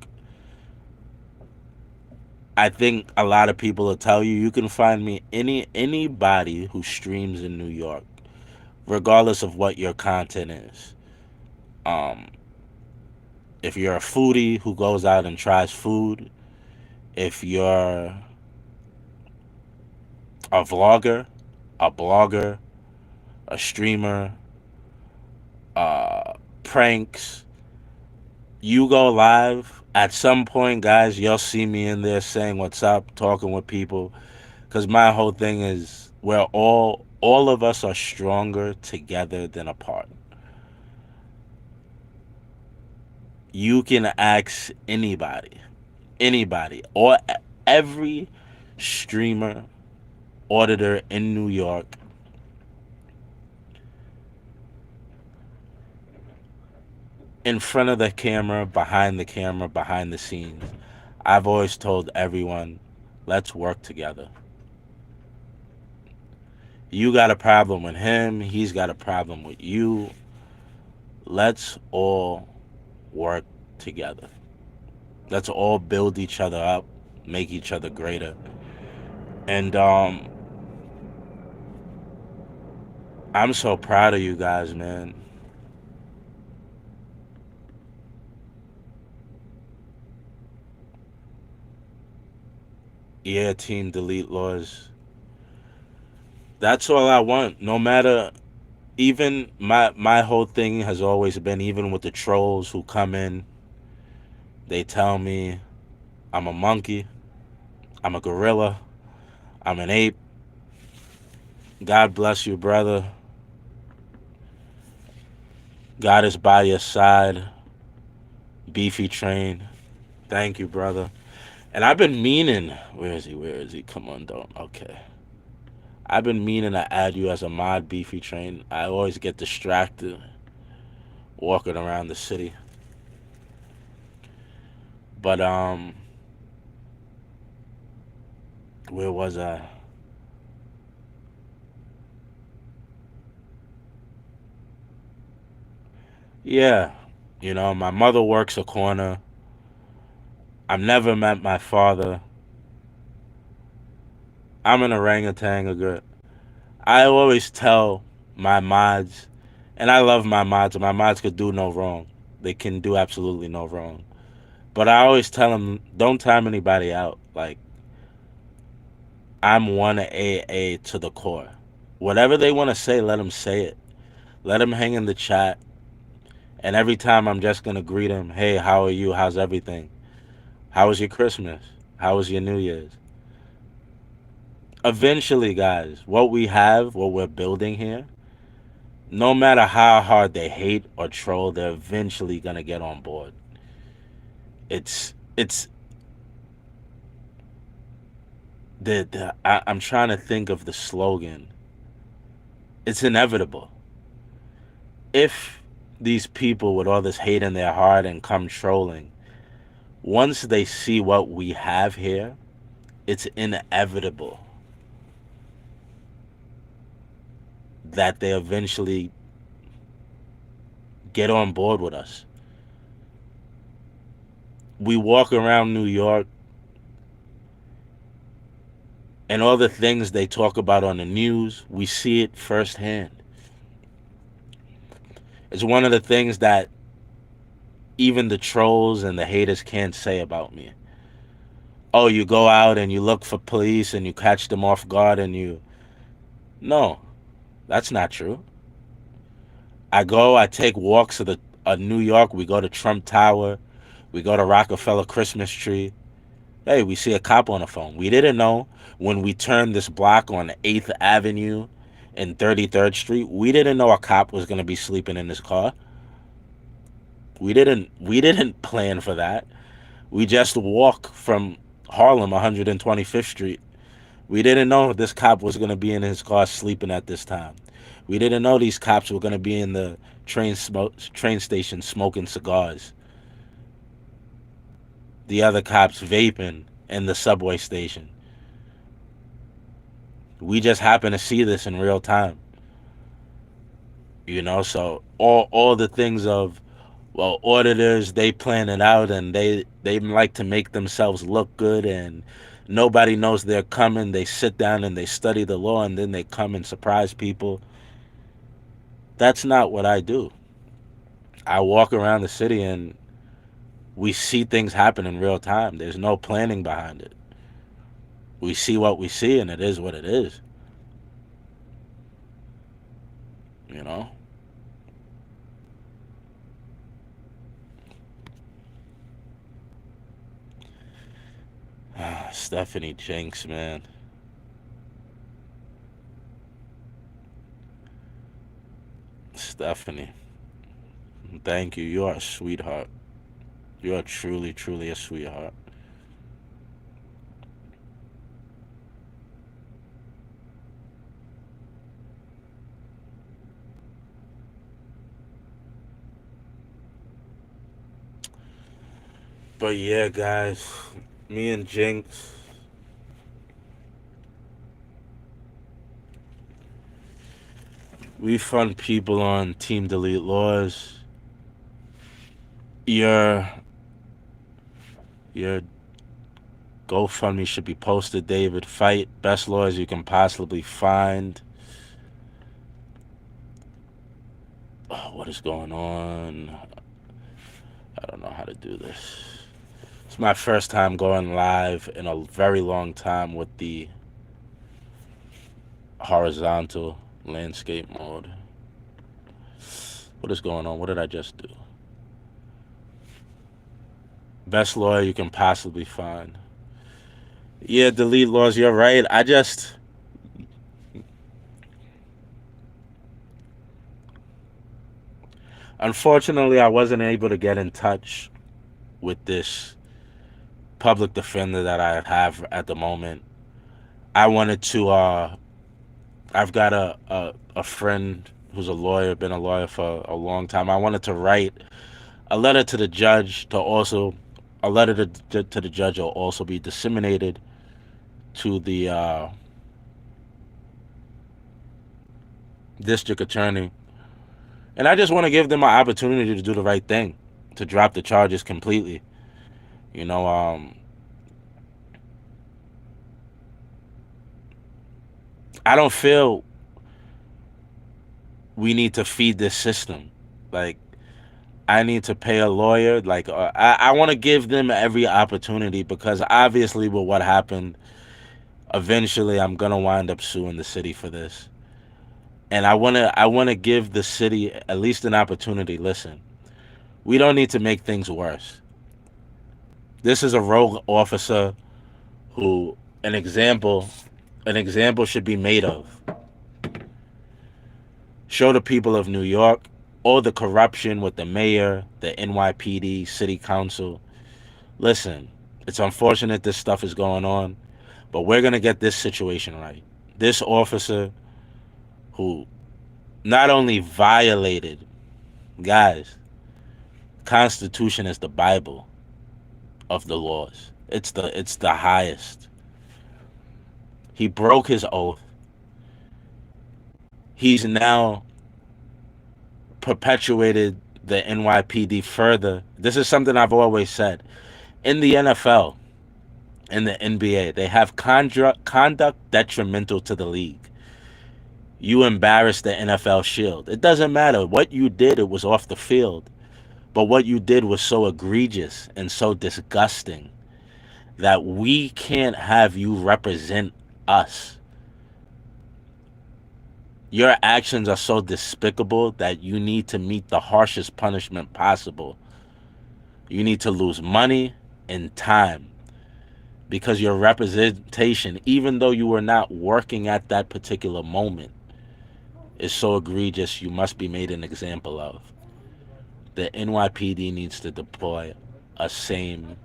[SPEAKER 1] I think a lot of people will tell you you can find me anybody who streams in New York, regardless of what your content is. Um, if you're a foodie who goes out and tries food, if you're a vlogger, a blogger, a streamer, pranks, you go live. At some point, guys, you'll see me in there saying what's up, talking with people. Because my whole thing is we're all of us are stronger together than apart. You can ask anybody, or every streamer, auditor in New York, in front of the camera, behind the scenes. I've always told everyone, let's work together. You got a problem with him, he's got a problem with you. Let's all work together. Let's all build each other up, make each other greater. And I'm so proud of you guys, man. Yeah, team delete laws. That's all I want. No matter, even my whole thing has always been, even with the trolls who come in, they tell me I'm a monkey, I'm a gorilla, I'm an ape. God bless you, brother. God is by your side. Beefy train. Thank you, brother. And I've been meaning, where is he? Where is he? Come on, don't. Okay. I've been meaning to add you as a mod, Beefy Train. I always get distracted walking around the city. But where was I? Yeah, my mother works a corner. I've never met my father. I'm an orangutan. A good. I always tell my mods, and I love my mods. My mods could do no wrong. They can do absolutely no wrong. But I always tell them, don't time anybody out. Like, I'm one AA to the core. Whatever they want to say, let them say it. Let them hang in the chat. And every time I'm just going to greet them, hey, how are you? How's everything? How was your Christmas? How was your New Year's? Eventually, guys, what we have, what we're building here, no matter how hard they hate or troll, they're eventually going to get on board. It's I'm trying to think of the slogan. It's inevitable. If these people with all this hate in their heart and come trolling, once they see what we have here, it's inevitable that they eventually get on board with us. We walk around New York and all the things they talk about on the news, we see it firsthand. It's one of the things that even the trolls and the haters can't say about me. Oh, you go out and you look for police and you catch them off guard and you. No, that's not true. I take walks of New York. We go to Trump Tower. We go to Rockefeller Christmas Tree. Hey, we see a cop on the phone. We didn't know when we turned this block on 8th Avenue and 33rd Street. We didn't know a cop was going to be sleeping in his car. We didn't plan for that. We just walk from Harlem 125th Street. We didn't know this cop was going to be in his car sleeping at this time. We didn't know these cops were going to be in the train station smoking cigars. The other cops vaping in the subway station. We just happen to see this in real time. So all the things of, well, auditors, they plan it out and they like to make themselves look good and nobody knows they're coming. They sit down and they study the law and then they come and surprise people. That's not what I do. I walk around the city and we see things happen in real time. There's no planning behind it. We see what we see and it is what it is. You know? Stephanie Jinx, man. Stephanie, thank you. You are a sweetheart. You are truly, truly a sweetheart. But yeah, guys, me and Jinx, we fund people on Team Delete Laws. Your your GoFundMe should be posted, David. Fight best lawyers you can possibly find. Oh, what is going on? I don't know how to do this. It's my first time going live in a very long time with the horizontal landscape mode. What is going on? What did I just do? Best lawyer you can possibly find. Yeah, delete laws. You're right. Unfortunately, I wasn't able to get in touch with this public defender that I have at the moment. I wanted to. I've got a friend who's a lawyer, been a lawyer for a long time. I wanted to write a letter to the judge to also a letter to the judge will also be disseminated to the district attorney, and I just want to give them an opportunity to do the right thing, to drop the charges completely. You know, I don't feel we need to feed this system. Like, I need to pay a lawyer. Like, I want to give them every opportunity because obviously, with what happened, eventually I'm gonna wind up suing the city for this. And I wanna give the city at least an opportunity. Listen, we don't need to make things worse. This is a rogue officer who an example should be made of. Show the people of New York all the corruption with the mayor, the NYPD, city council. Listen, it's unfortunate this stuff is going on, but we're going to get this situation right. This officer who not only violated, guys, Constitution is the Bible of the laws. It's the highest. He broke his oath. He's now perpetuated the NYPD further. This is something I've always said. In the NFL, in the NBA, they have conduct detrimental to the league. You embarrassed the NFL shield. It doesn't matter what you did, it was off the field. But what you did was so egregious and so disgusting that we can't have you represent us. Your actions are so despicable that you need to meet the harshest punishment possible. You need to lose money and time because your representation, even though you were not working at that particular moment, is so egregious you must be made an example of. The NYPD needs to deploy a same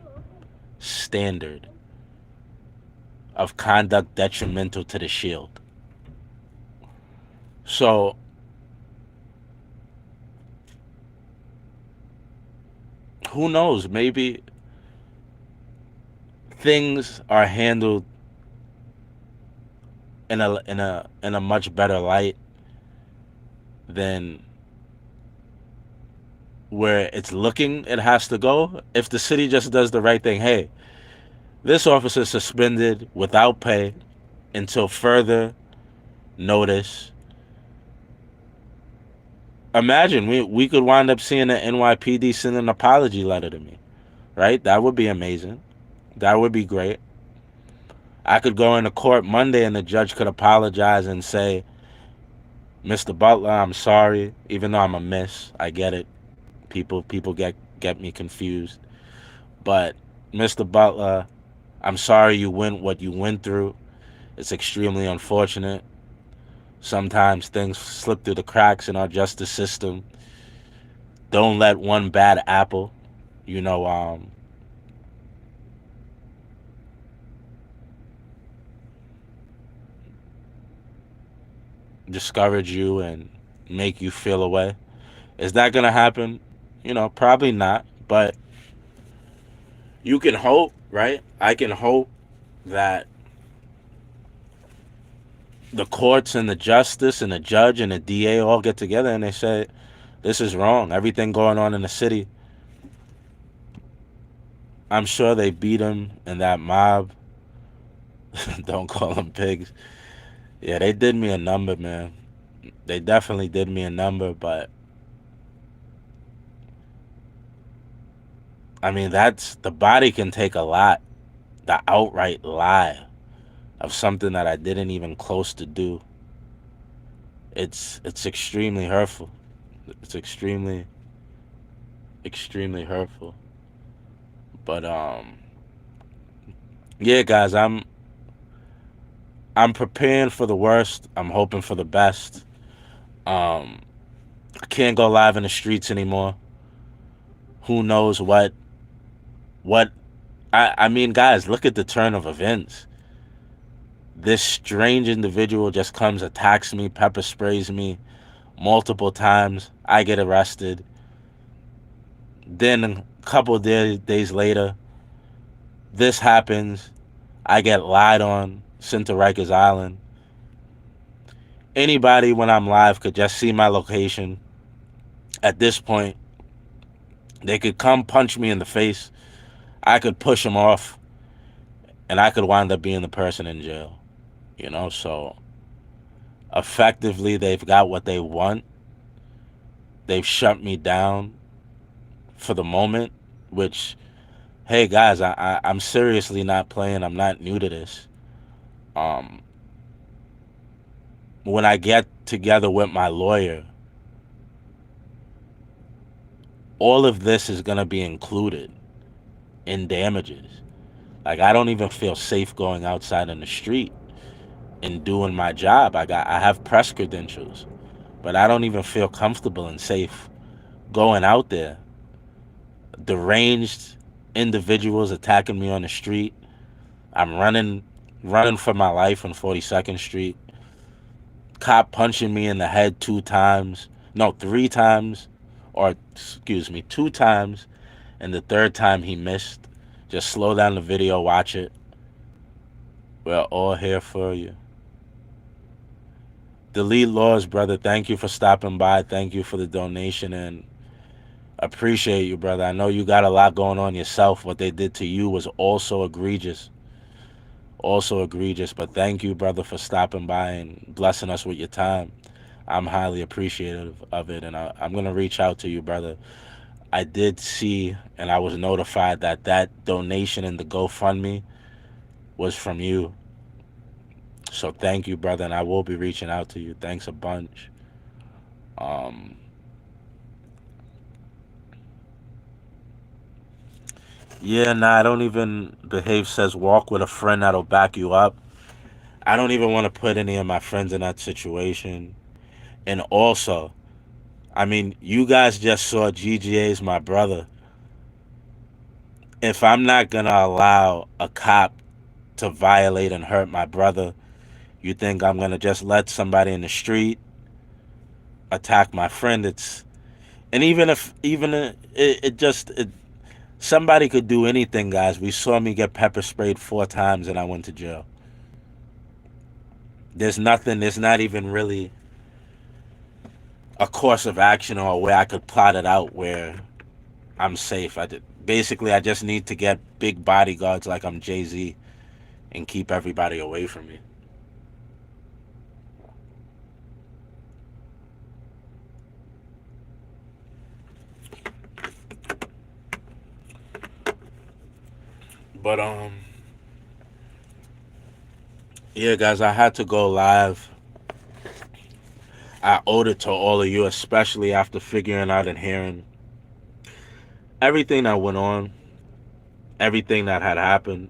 [SPEAKER 1] standard of conduct detrimental to the shield. So who knows? Maybe things are handled in a much better light than where it's looking it has to go. If the city just does the right thing, hey, this officer suspended without pay until further notice. Imagine we could wind up seeing the NYPD send an apology letter to me, right? That would be amazing. That would be great. I could go into court Monday and the judge could apologize and say, Mr. Butler, I'm sorry, even though I'm a miss. I get it. People get me confused. But Mr. Butler, I'm sorry you went what you went through. It's extremely unfortunate. Sometimes things slip through the cracks in our justice system. Don't let one bad apple, you know, discourage you and make you feel away. Is that gonna happen? Probably not. But you can hope, right? I can hope that the courts and the justice and the judge and the DA all get together and they say, this is wrong. Everything going on in the city. I'm sure they beat him in that mob. Don't call them pigs. Yeah, they did me a number, man. They definitely did me a number, but I mean, that's the body can take a lot. The outright lie of something that I didn't even close to do. It's extremely hurtful. It's extremely hurtful. But yeah, guys, I'm preparing for the worst. I'm hoping for the best. I can't go live in the streets anymore. Who knows what I mean, guys, look at the turn of events. This strange individual just comes, attacks me, pepper sprays me multiple times. I get arrested. Then a couple days later, this happens. I get lied on, sent to Rikers Island. Anybody, when I'm live, could just see my location. At this point, they could come punch me in the face. I could push them off, and I could wind up being the person in jail. So effectively, they've got what they want. They've shut me down for the moment, which, hey, guys, I'm seriously not playing. I'm not new to this. Um, when I get together with my lawyer, all of this is going to be included in damages. Like, I don't even feel safe going outside in the street and doing my job. I have press credentials, but I don't even feel comfortable and safe going out there. Deranged individuals attacking me on the street. I'm running for my life on 42nd Street. Cop punching me in the head 2 times. No, 3 times. Or excuse me, 2 times, and the third time he missed. Just slow down the video, watch it. We're all here for you. Delete Laws, brother. Thank you for stopping by. Thank you for the donation, and appreciate you, brother. I know you got a lot going on yourself. What they did to you was also egregious. Also egregious. But thank you, brother, for stopping by and blessing us with your time. I'm highly appreciative of it, and I'm going to reach out to you, brother. I did see and I was notified that that donation in the GoFundMe was from you. So thank you, brother, and I will be reaching out to you. Thanks a bunch. Um, yeah, nah, I don't even behave says walk with a friend that'll back you up. I don't even want to put any of my friends in that situation. And also, I mean, you guys just saw GGA's my brother. If I'm not gonna allow a cop to violate and hurt my brother, you think I'm gonna just let somebody in the street attack my friend? It's and even it just somebody could do anything, guys. We saw me get pepper sprayed 4 times and I went to jail. There's nothing. There's not even really a course of action or a way I could plot it out where I'm safe. Basically I just need to get big bodyguards like I'm Jay-Z and keep everybody away from me. But yeah, guys, I had to go live. I owed it to all of you, especially after figuring out and hearing everything that went on, everything that had happened.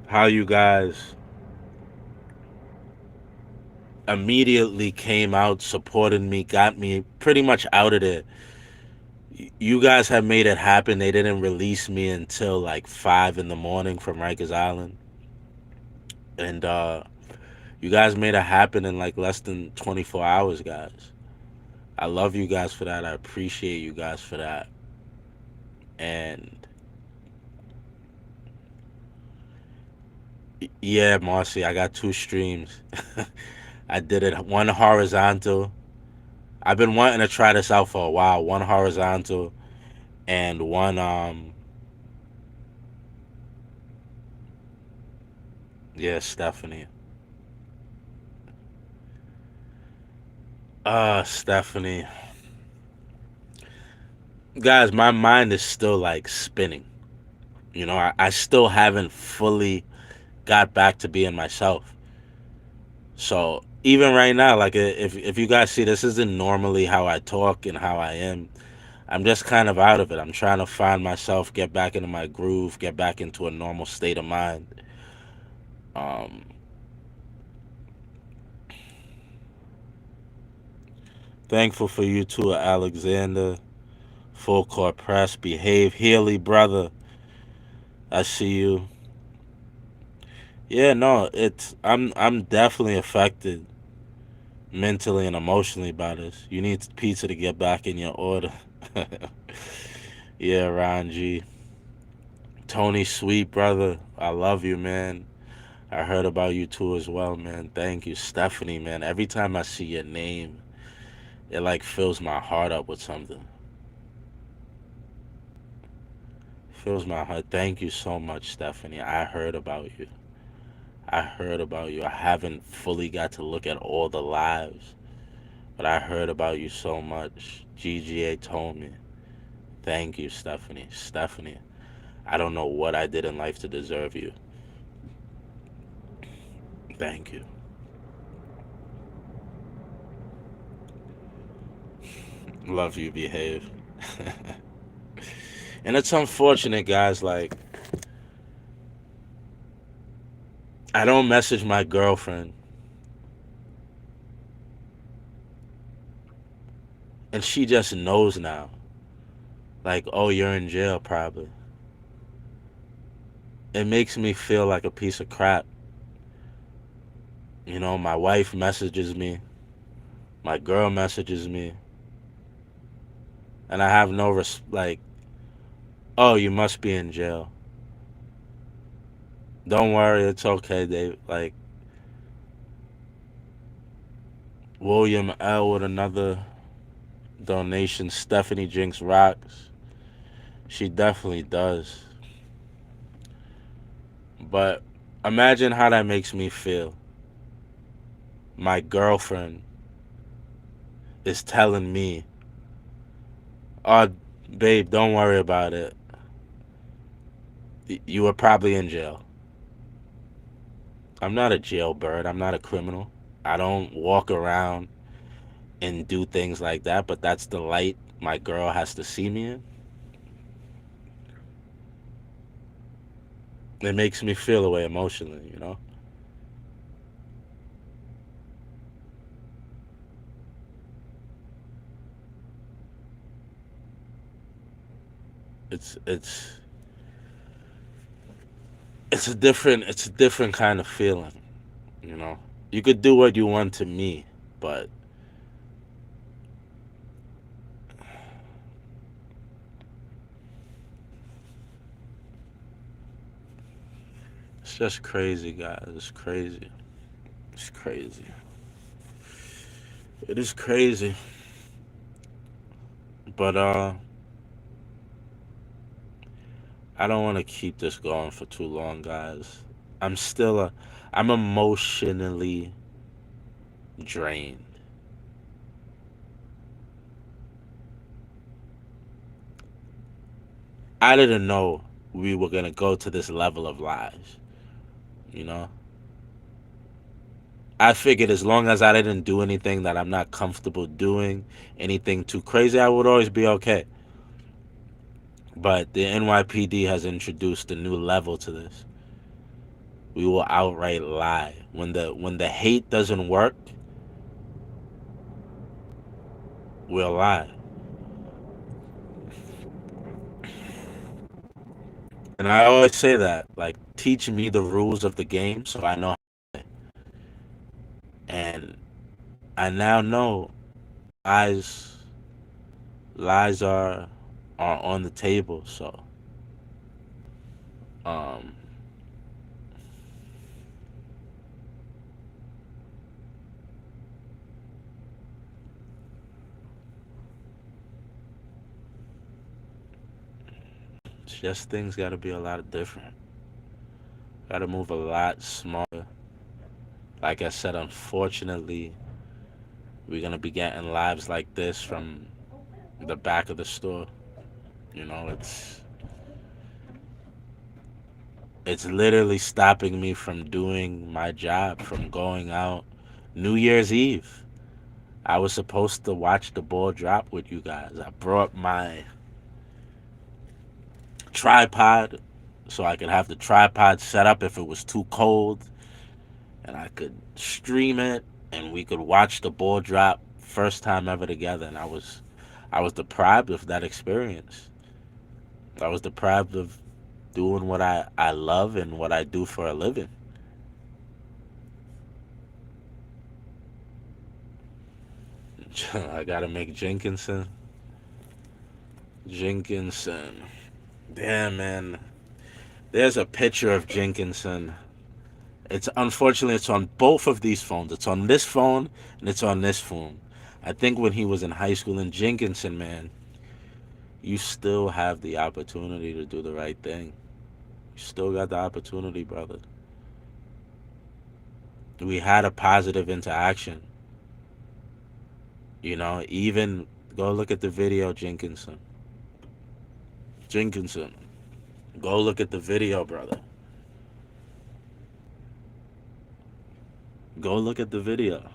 [SPEAKER 1] How you guys immediately came out, supported me, got me pretty much out of there. You guys have made it happen. They didn't release me until like 5 in the morning from Rikers Island, and you guys made it happen in like less than 24 hours, guys. I love you guys for that. I appreciate you guys for that. And yeah, Marcy, I got 2 streams. I did it one horizontal. I've been wanting to try this out for a while. One horizontal and one yeah, Stephanie. Stephanie. Guys, my mind is still like spinning. I still haven't fully got back to being myself. So even right now, like if you guys see, this isn't normally how I talk and how I am. I'm just kind of out of it. I'm trying to find myself, get back into my groove, get back into a normal state of mind. Um, Thankful for you too, Alexander, Full court press. Behave, Healy, brother. I see you. Yeah, no, it's I'm definitely affected mentally and emotionally by this. You need pizza to get back in your order. Yeah, Ron G. Tony Sweet, brother. I love you, man. I heard about you too as well, man. Thank you. Stephanie, man. Every time I see your name, it like fills my heart up with something. Fills my heart. Thank you so much, Stephanie. I heard about you. I heard about you. I haven't fully got to look at all the lives, but I heard about you so much. GGA told me. Thank you, Stephanie. Stephanie, I don't know what I did in life to deserve you. Thank you. Love you, behave. And it's unfortunate, guys. Like, I don't message my girlfriend, and she just knows now. Like, oh, you're in jail, probably. It makes me feel like a piece of crap. You know, my wife messages me, my girl messages me, and I have no like, oh, you must be in jail. Don't worry, it's okay, Dave. Like, William L with another donation. Stephanie Jinx rocks. She definitely does. But imagine how that makes me feel. My girlfriend is telling me, oh, babe, don't worry about it. You were probably in jail. I'm not a jailbird. I'm not a criminal. I don't walk around and do things like that, but that's the light my girl has to see me in. It makes me feel away emotionally, you know? It's it's it's a different kind of feeling, you know? You could do what you want to me, but it's just crazy, guys. It's crazy. It's crazy. It is crazy. But I don't want to keep this going for too long, guys. I'm still a I'm emotionally drained. I didn't know we were going to go to this level of lies, you know? I figured as long as I didn't do anything that I'm not comfortable doing, anything too crazy, I would always be okay. But the NYPD has introduced a new level to this. We will outright lie. When the hate doesn't work, we'll lie. And I always say that, like, teach me the rules of the game so I know how to play. And I now know lies lies are on the table, so um it's just things gotta be a lot different. Gotta move a lot smarter. Like I said, unfortunately, we're gonna be getting lives like this from the back of the store. You know, it's literally stopping me from doing my job, from going out New Year's Eve. I was supposed to watch the ball drop with you guys. I brought my tripod so I could have the tripod set up if it was too cold, and I could stream it and we could watch the ball drop first time ever together. And I was deprived of that experience. I was deprived of doing what I love and what I do for a living. I gotta make Jenkinson. Jenkinson. Damn, man. There's a picture of Jenkinson. It's unfortunately it's on both of these phones. It's on this phone and it's on this phone. I think when he was in high school in Jenkinson, man, you still have the opportunity to do the right thing. You still got the opportunity, brother. We had a positive interaction. Even go look at the video, Jenkinson. Jenkinson. Go look at the video, brother. Go look at the video.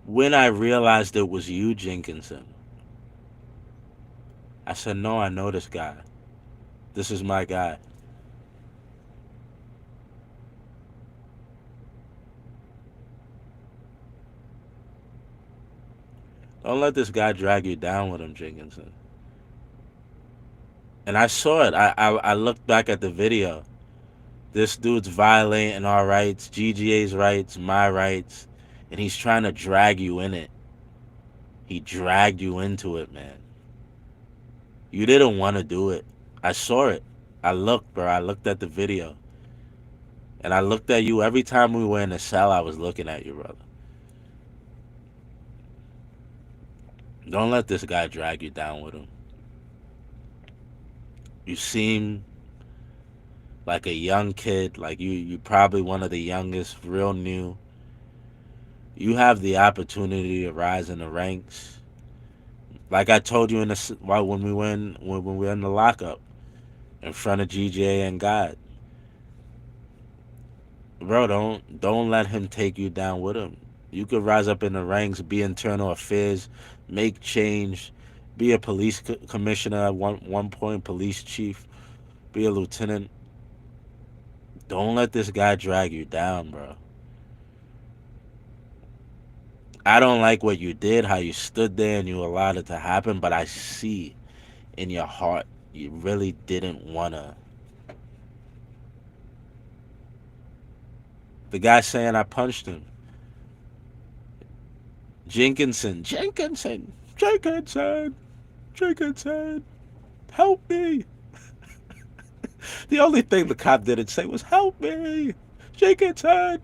[SPEAKER 1] When I realized it was you, Jenkinson, I said, no, I know this guy. This is my guy. Don't let this guy drag you down with him, Jenkinson. And I saw it. I looked back at the video. This dude's violating our rights, GGA's rights, my rights, and he's trying to drag you in it. He dragged you into it, man. You didn't want to do it. I saw it. I looked, bro. I looked at the video. And I looked at you every time we were in the cell. I was looking at you, brother. Don't let this guy drag you down with him. You seem like a young kid, like you probably one of the youngest, real new. You have the opportunity to rise in the ranks. Like I told you when we were in the lockup in front of GJ and God, bro. Don't let him take you down with him. You could rise up in the ranks, be internal affairs, make change, be a police commissioner at one point, police chief, be a lieutenant. Don't let this guy drag you down, bro. I don't like what you did, how you stood there and you allowed it to happen, but I see in your heart you really didn't wanna. The guy saying I punched him. Jenkinson, help me. The only thing the cop didn't say was help me. Jenkinson,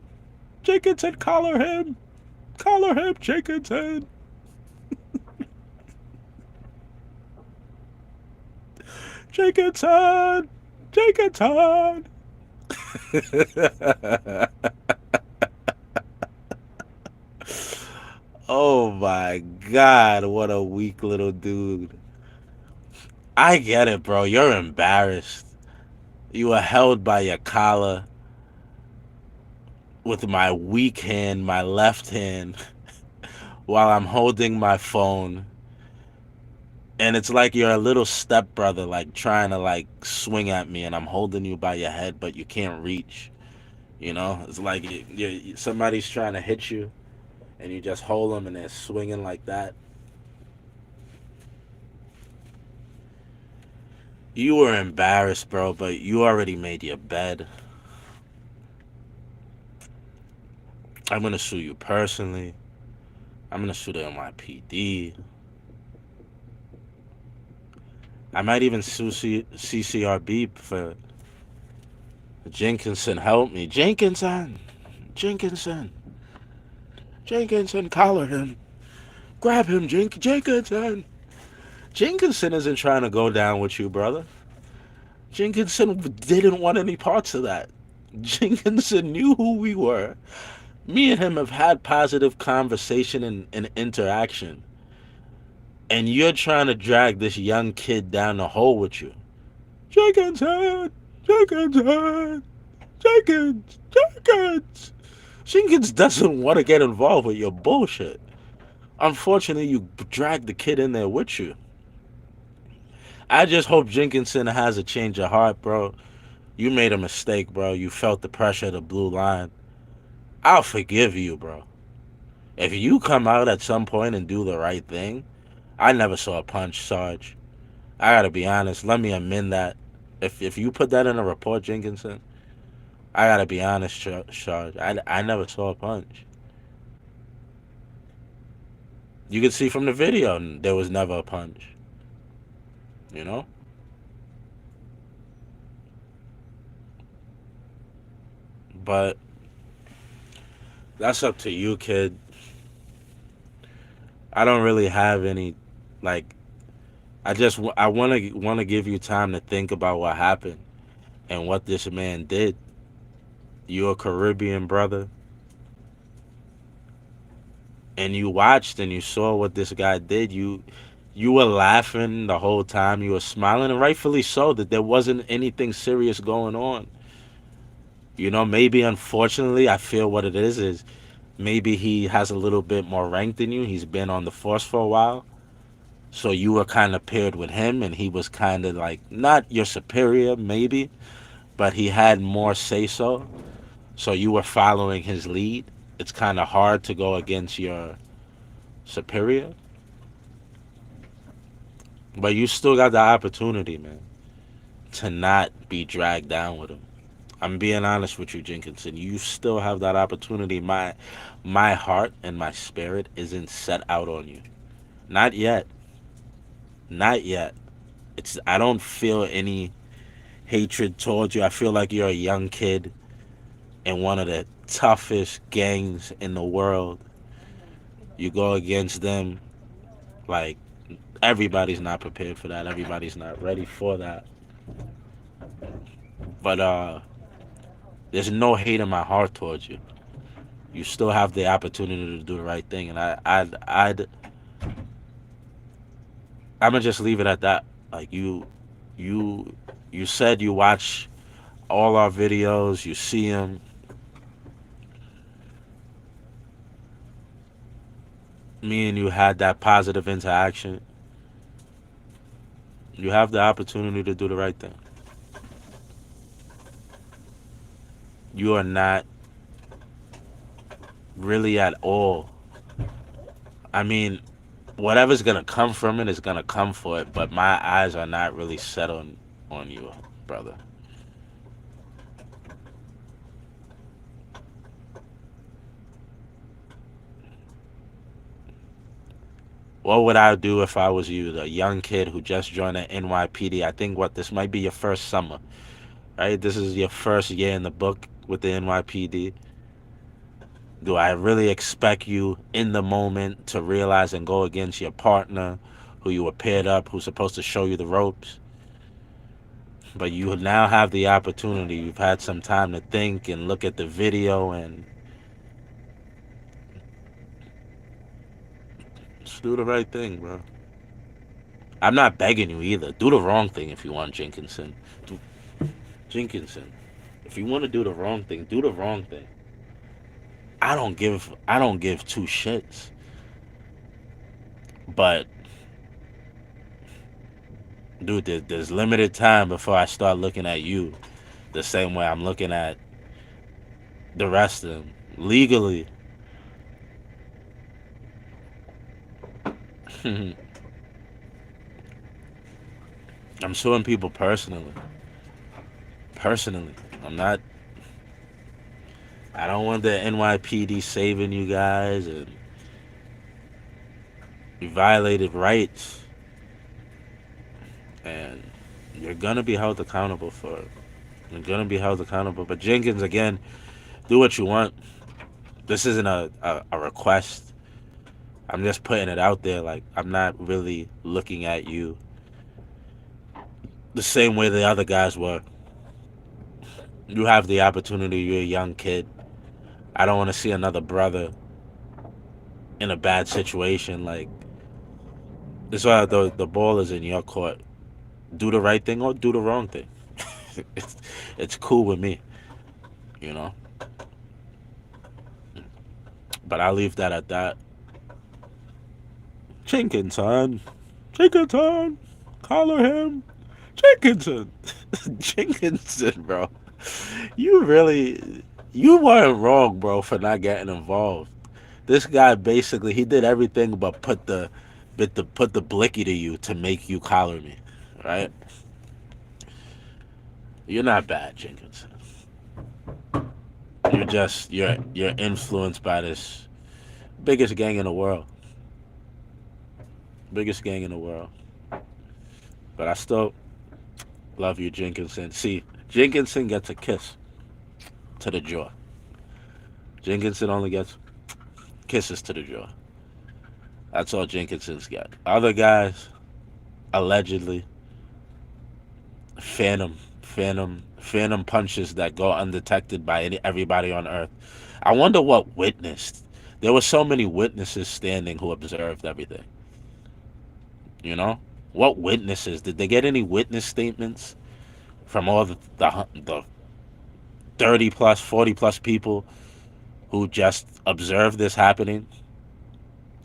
[SPEAKER 1] collar him. Collar him, Jenkinson. Jenkinson. Oh my God, what a weak little dude. I get it, bro. You're embarrassed. You were held by your collar with my weak hand, my left hand, while I'm holding my phone. And it's like you're a little stepbrother, like trying to like swing at me, and I'm holding you by your head, but you can't reach. It's like somebody's trying to hit you, and you just hold them, and they're swinging like that. You were embarrassed, bro, but you already made your bed. I'm gonna sue you personally. I'm gonna sue the NYPD. I might even sue CCRB for Jenkinson. Help me, Jenkinson, collar him, grab him, Jenkinson. Jenkinson isn't trying to go down with you, brother. Jenkinson didn't want any parts of that. Jenkinson knew who we were. Me and him have had positive conversation and interaction. And you're trying to drag this young kid down the hole with you. Jenkins! Jenkins doesn't want to get involved with your bullshit. Unfortunately, you dragged the kid in there with you. I just hope Jenkinson has a change of heart, bro. You made a mistake, bro. You felt the pressure of the blue line. I'll forgive you, bro. If you come out at some point and do the right thing, I never saw a punch, Sarge. I gotta be honest. Let me amend that. If you put that in a report, Jenkinson, I gotta be honest, Sarge. I never saw a punch. You could see from the video there was never a punch. You know, but that's up to you, kid. I don't really have any like. I want to give you time to think about what happened and what this man did. You're a Caribbean brother, and you watched and you saw what this guy did. You were laughing the whole time. You were smiling, and rightfully so. That there wasn't anything serious going on. You know, maybe unfortunately, I feel what it is maybe he has a little bit more rank than you. He's been on the force for a while. So you were kind of paired with him, and he was kind of like not your superior, maybe, but he had more say so. So you were following his lead. It's kind of hard to go against your superior, but you still got the opportunity, man, to not be dragged down with him. I'm being honest with you, Jenkinson. You still have that opportunity. My heart and my spirit isn't set out on you. Not yet. Not yet. It's I don't feel any hatred towards you. I feel like you're a young kid in one of the toughest gangs in the world. You go against them like everybody's not prepared for that. Everybody's not ready for that. But there's no hate in my heart towards you. You still have the opportunity to do the right thing, and I'm gonna just leave it at that. Like you, you said you watch all our videos. You see them. Me and you had that positive interaction. You have the opportunity to do the right thing. You are not really at all. I mean, whatever's gonna come from it is gonna come for it. But my eyes are not really set on you, brother. What would I do if I was you, the young kid who just joined the NYPD? I think what this might be your first summer, right? This is your first year in the book with the NYPD. Do I really expect you in the moment to realize and go against your partner who you were paired up, who's supposed to show you the ropes? But you now have the opportunity. You've had some time to think and look at the video and just do the right thing, bro. I'm not begging you either. Do the wrong thing if you want, Jenkinson. Jenkinson, if you want to do the wrong thing, do the wrong thing. I don't give two shits. But dude, there's limited time before I start looking at you the same way I'm looking at the rest of them. Legally, I'm suing people personally. Personally, I'm not. I don't want the NYPD saving you guys, and you violated rights, and you're gonna be held accountable for it. You're gonna be held accountable. But Jenkins, again, do what you want. This isn't a request. I'm just putting it out there. Like, I'm not really looking at you the same way the other guys were. You have the opportunity. You're a young kid. I don't want to see another brother in a bad situation. Like, this why the ball is in your court. Do the right thing or do the wrong thing. it's, it's cool with me, you know. But I'll leave that at that. Jenkinson, Jenkinson, collar him, Jenkinson, Jenkinson, bro. You really, you weren't wrong, bro, for not getting involved. This guy basically he did everything but put the blicky to you to make you collar me, right? You're not bad, Jenkinson. You're influenced by this biggest gang in the world, biggest gang in the world. But I still love you, Jenkinson. See, Jenkinson gets a kiss to the jaw. Jenkinson only gets kisses to the jaw. That's all Jenkinson's got. Other guys, allegedly, phantom punches that go undetected by everybody on Earth. I wonder what witnessed. There were so many witnesses standing who observed everything. You know, what witnesses? Did they get any witness statements from all the 30 plus, 40 plus people who just observed this happening?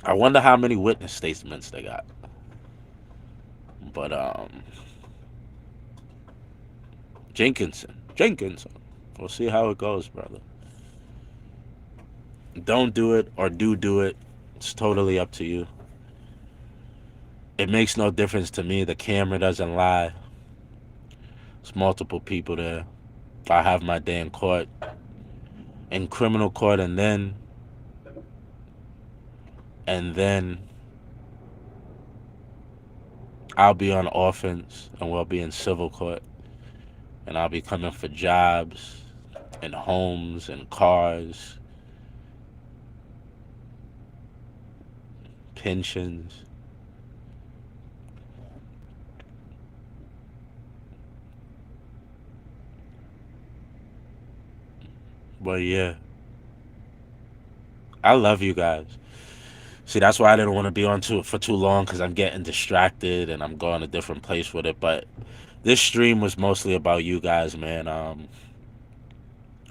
[SPEAKER 1] I wonder how many witness statements they got. But Jenkinson. We'll see how it goes, brother. Don't do it or do it. It's totally up to you. It makes no difference to me. The camera doesn't lie. There's multiple people there. I have my day in criminal court, and then I'll be on offense, and we'll be in civil court, and I'll be coming for jobs, and homes, and cars, pensions. But yeah, I love you guys. See, that's why I didn't want to be on to it for too long because I'm getting distracted and I'm going a different place with it. But this stream was mostly about you guys, man.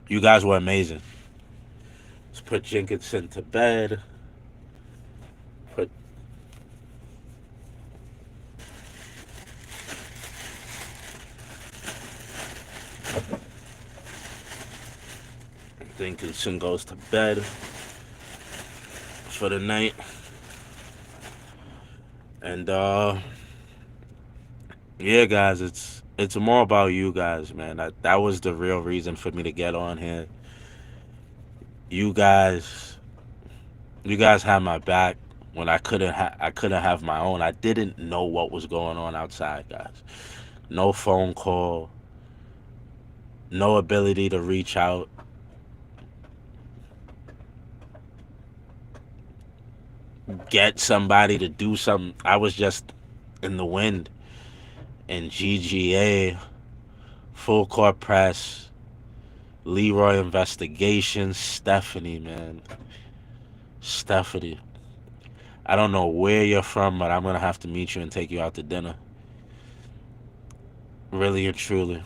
[SPEAKER 1] You guys were amazing. Let's put Jenkinson to bed. Put Jenkinson goes to bed for the night. And yeah, guys, it's more about you guys, man. That was the real reason for me to get on here. You guys, you guys had my back when I couldn't have my own. I didn't know what was going on outside, guys. No phone call, no ability to reach out. Get somebody to do something. I was just in the wind. And GGA, full court press, Leroy investigation, Stephanie, man. Stephanie. I don't know where you're from, but I'm gonna have to meet you and take you out to dinner. Really and truly.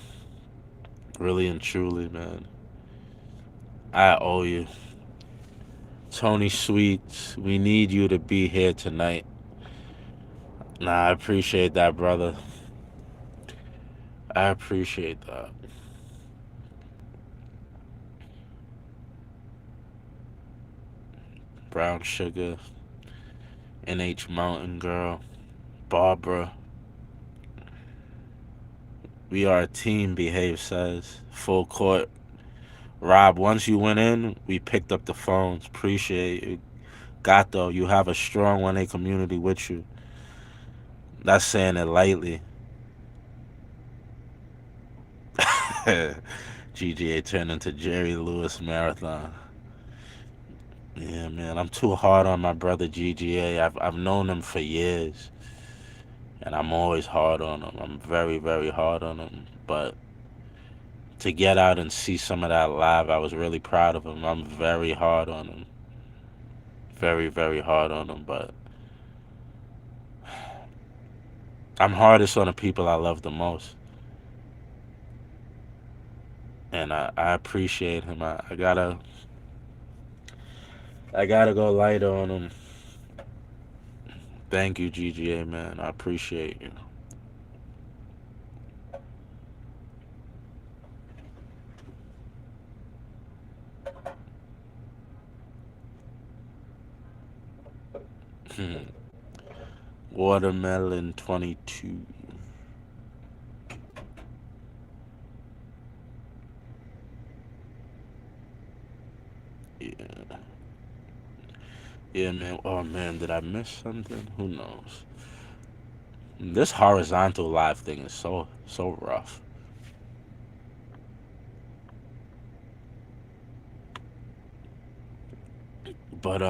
[SPEAKER 1] Really and truly, man. I owe you. Tony Sweets, we need you to be here tonight. Nah, I appreciate that, brother. I appreciate that. Brown Sugar, NH Mountain Girl, Barbara. We are a team, Behave says. Full court. Rob, once you went in, we picked up the phones. Appreciate you. Gato, you have a strong 1A community with you. That's saying it lightly. GGA turned into Jerry Lewis Marathon. Yeah, man, I'm too hard on my brother GGA. I've known him for years, and I'm always hard on him. I'm very, very hard on him. But to get out and see some of that live, I was really proud of him. I'm very hard on him. Very, very hard on him. But I'm hardest on the people I love the most. And I appreciate him. I gotta go light on him. Thank you, GGA, man. I appreciate you. Watermelon 22. Yeah. Yeah, man. Oh, man. Did I miss something? Who knows? This horizontal live thing is so rough. But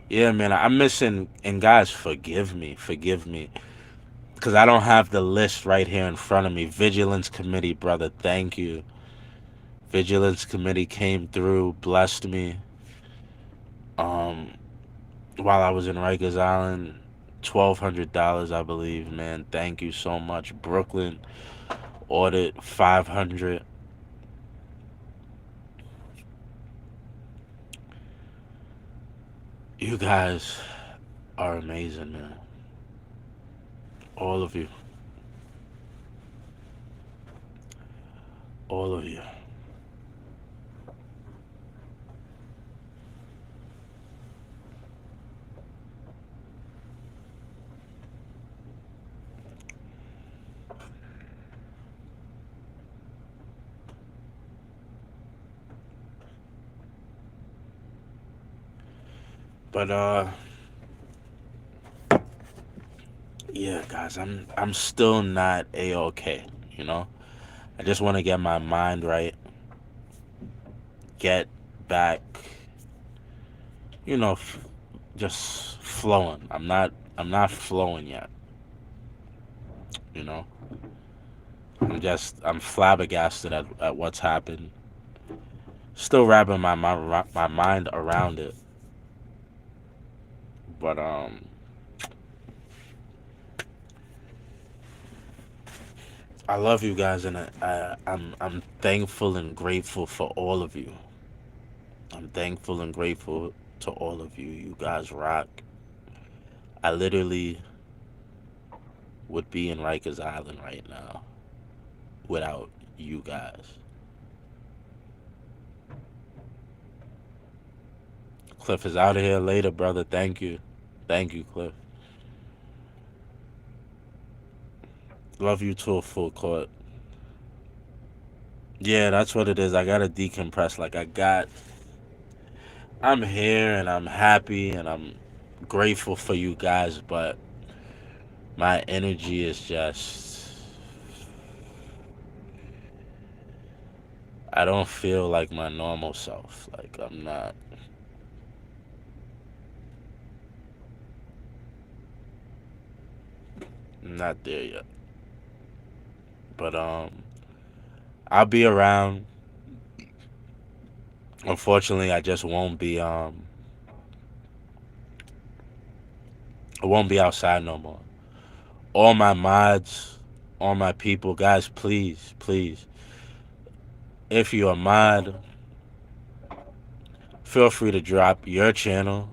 [SPEAKER 1] yeah, man, I'm missing. And guys, forgive me, because I don't have the list right here in front of me. Vigilance committee, brother, thank you. Vigilance committee came through, blessed me. Um, while I was in Rikers Island, $1,200, I believe, man. Thank you so much. Brooklyn ordered 500. You guys are amazing, man. All of you, all of you. But yeah, guys, I'm still not a okay. You know, I just want to get my mind right, get back, you know, just flowing. I'm not flowing yet. You know, I'm flabbergasted at what's happened. Still wrapping my mind around it. But I love you guys, and I'm thankful and grateful for all of you. I'm thankful and grateful to all of you. You guys rock. I literally would be in Rikers Island right now without you guys. Cliff is out of here later, brother. Thank you, Cliff. Love you to a full court. Yeah, that's what it is. I gotta decompress. I'm here and I'm happy and I'm grateful for you guys, but my energy is just, I don't feel like my normal self. Like I'm not there yet. But I'll be around. Unfortunately, I won't be outside no more. All my mods, all my people, guys, please, if you're a mod, feel free to drop your channel.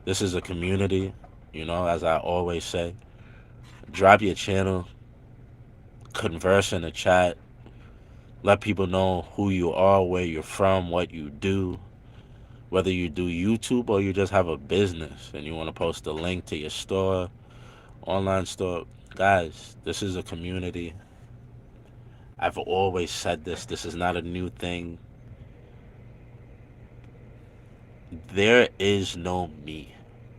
[SPEAKER 1] This is a community, as I always say. Drop your channel, converse in the chat, let people know who you are, where you're from, what you do, whether you do YouTube or you just have a business and you want to post a link to your store, online store. Guys, this is a community. I've always said this. This is not a new thing. There is no me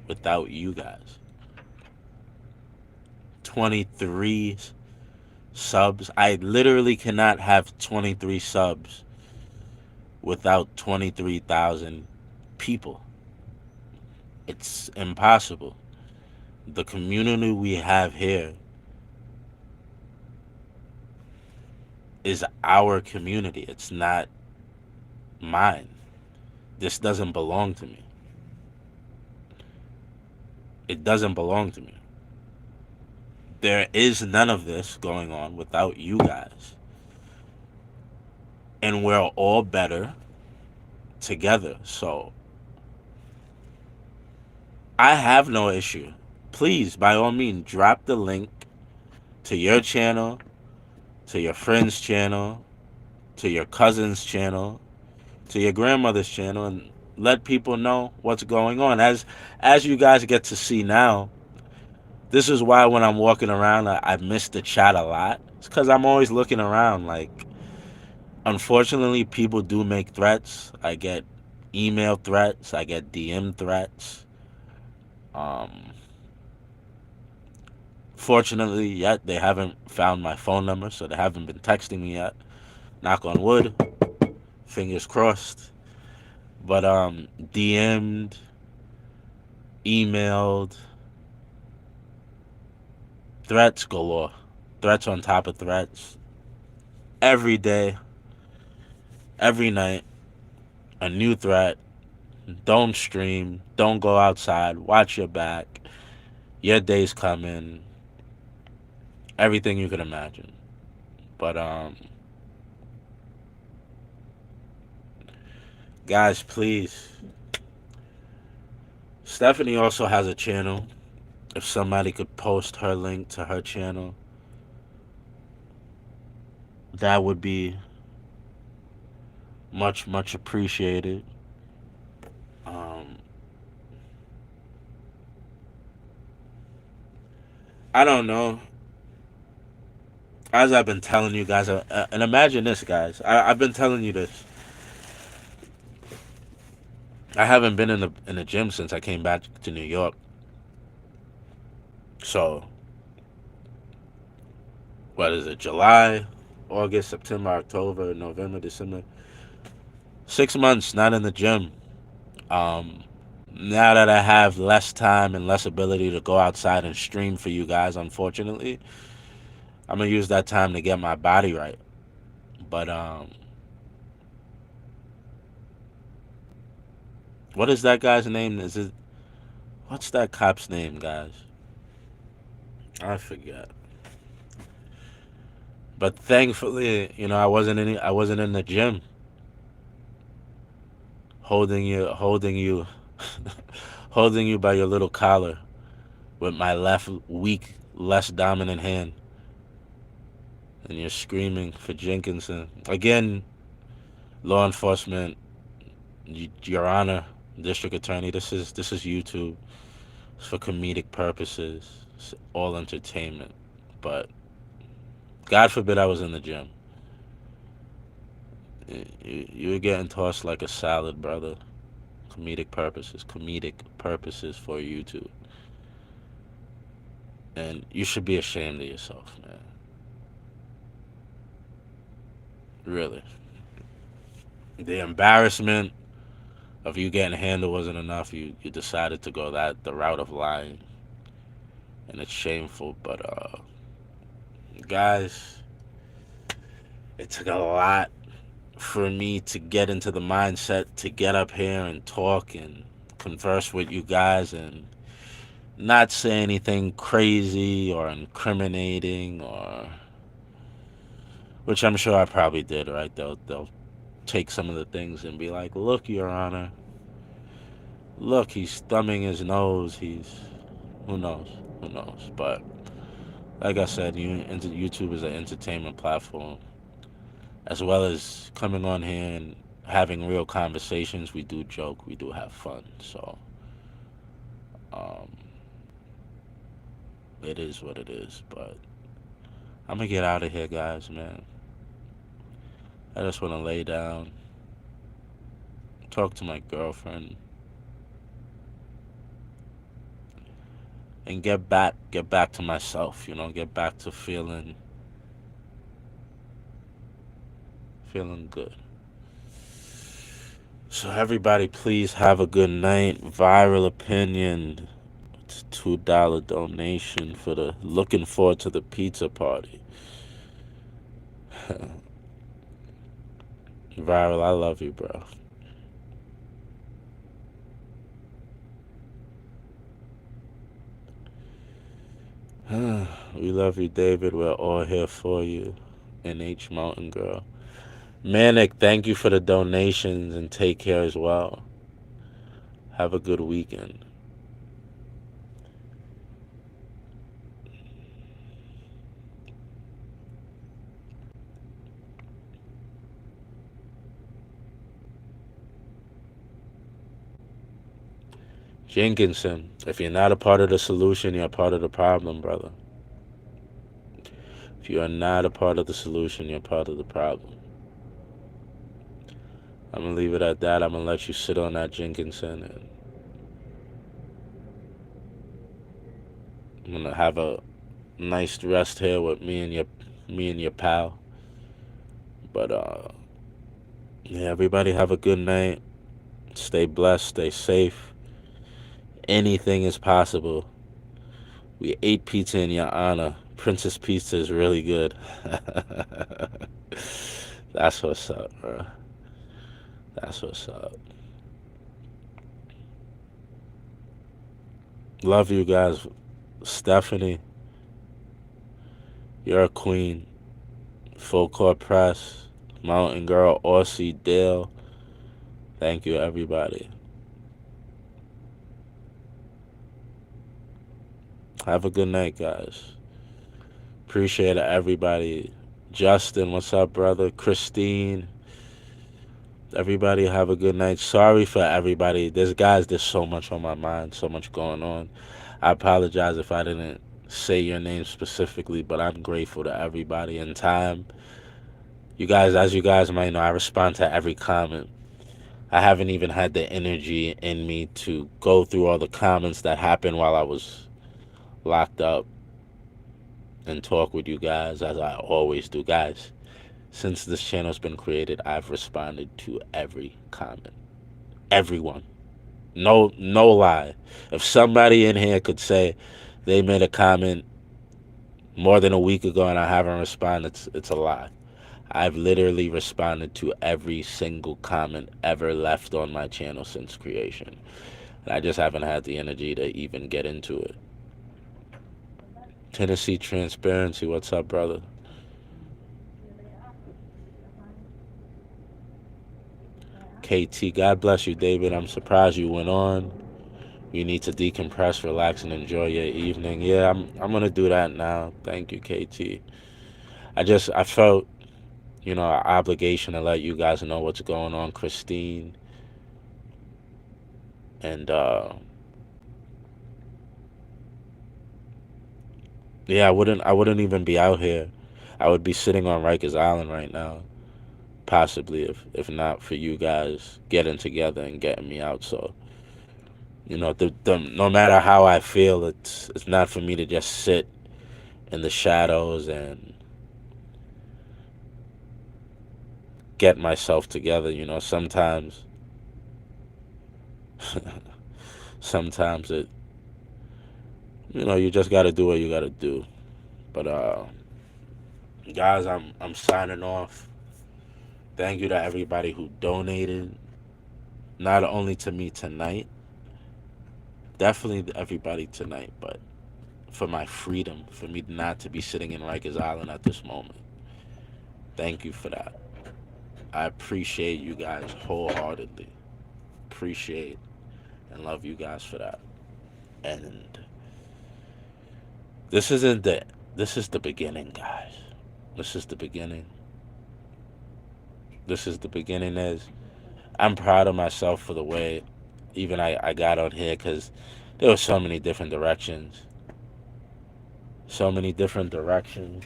[SPEAKER 1] without you guys. 23 subs. I literally cannot have 23 subs without 23,000 people. It's impossible. The community we have here is our community. It's not mine. This doesn't belong to me. It doesn't belong to me. There is none of this going on without you guys. And we're all better together. So I have no issue. Please, by all means, drop the link to your channel, to your friend's channel, to your cousin's channel, to your grandmother's channel, and let people know what's going on. As you guys get to see now, this is why when I'm walking around, I miss the chat a lot. It's because I'm always looking around. Like, unfortunately, people do make threats. I get email threats. I get DM threats. Um, Fortunately, yet they haven't found my phone number, so they haven't been texting me yet. Knock on wood. Fingers crossed. But DM'd, emailed, threats galore. Threats on top of threats. Every day, every night, a new threat. Don't stream. Don't go outside. Watch your back. Your day's coming. Everything you could imagine. But guys, please. Stephanie also has a channel. If somebody could post her link to her channel, that would be much, much appreciated. Um, I don't know. As I've been telling you guys, and imagine this, guys. I've been telling you this. I haven't been in the gym since I came back to New York. So what is it? July, August, September, October, November, December. 6 months not in the gym. Um, Now that I have less time and less ability to go outside and stream for you guys, unfortunately, I'm gonna use that time to get my body right. But what is that guy's name? Is it what's that cop's name, guys? I forget. But thankfully, I wasn't in the gym holding you, holding you by your little collar with my left weak, less dominant hand, and you're screaming for Jenkinson again. Law enforcement, Your Honor, District Attorney. This is YouTube. It's for comedic purposes. It's all entertainment. But God forbid I was in the gym. You were getting tossed like a salad, brother. Comedic purposes for YouTube. And you should be ashamed of yourself, man. Really. The embarrassment of you getting handled wasn't enough. You decided to go the route of lying. And it's shameful, but guys, it took a lot for me to get into the mindset to get up here and talk and converse with you guys and not say anything crazy or incriminating, or which I'm sure I probably did, right? They'll take some of the things and be like, "Look, Your Honor, look, he's thumbing his nose. He's who knows, who knows." But like I said, YouTube is an entertainment platform, as well as coming on here and having real conversations. We do joke, we do have fun, so um, it is what it is. But I'm gonna get out of here, guys, man. I just want to lay down, talk to my girlfriend, and get back to myself. Get back to feeling good. So everybody, please have a good night. Viral opinion. It's $2 donation for the looking forward to the pizza party. Viral, I love you, bro. We love you, David. We're all here for you. NH Mountain Girl. Manic, thank you for the donations and take care as well. Have a good weekend. Jenkinson, if you're not a part of the solution, you're a part of the problem, brother. If you are not a part of the solution, you're part of the problem. I'm gonna leave it at that. I'm gonna let you sit on that, Jenkinson, and I'm gonna have a nice rest here with me and your pal. But yeah, everybody have a good night. Stay blessed, stay safe. Anything is possible. We ate pizza in your honor. Princess Pizza is really good. That's what's up, bro. That's what's up. Love you guys. Stephanie, you're a queen. Full court press. Mountain Girl, Aussie, Dale. Thank you, everybody. Have a good night, guys. Appreciate it, everybody. Justin, what's up, brother? Christine, everybody have a good night. Sorry for everybody. There's so much on my mind, so much going on. I apologize if I didn't say your name specifically, but I'm grateful to everybody in time. You guys, as you guys might know, I respond to every comment. I haven't even had the energy in me to go through all the comments that happened while I was locked up and talk with you guys as I always do. Guys, since this channel's been created, I've responded to every comment. Everyone. No lie. If somebody in here could say they made a comment more than a week ago and I haven't responded, it's a lie. I've literally responded to every single comment ever left on my channel since creation. And I just haven't had the energy to even get into it. Tennessee Transparency, what's up, brother? KT, God bless you, David. I'm surprised you went on. You need to decompress, relax, and enjoy your evening. Yeah, I'm gonna do that now. Thank you, KT. I felt, an obligation to let you guys know what's going on, Christine. And yeah, I wouldn't even be out here. I would be sitting on Rikers Island right now, possibly if not for you guys getting together and getting me out. So no matter how I feel, it's not for me to just sit in the shadows and get myself together. Sometimes you just got to do what you got to do. But guys, I'm signing off. Thank you to everybody who donated, not only to me tonight, definitely everybody tonight, but for my freedom, for me not to be sitting in Rikers Island at this moment. Thank you for that. I appreciate you guys wholeheartedly. Appreciate and love you guys for that. And this isn't the this is the beginning, guys. This is the beginning. This is the beginning. I'm proud of myself for the way even I got out here because there were so many different directions. So many different directions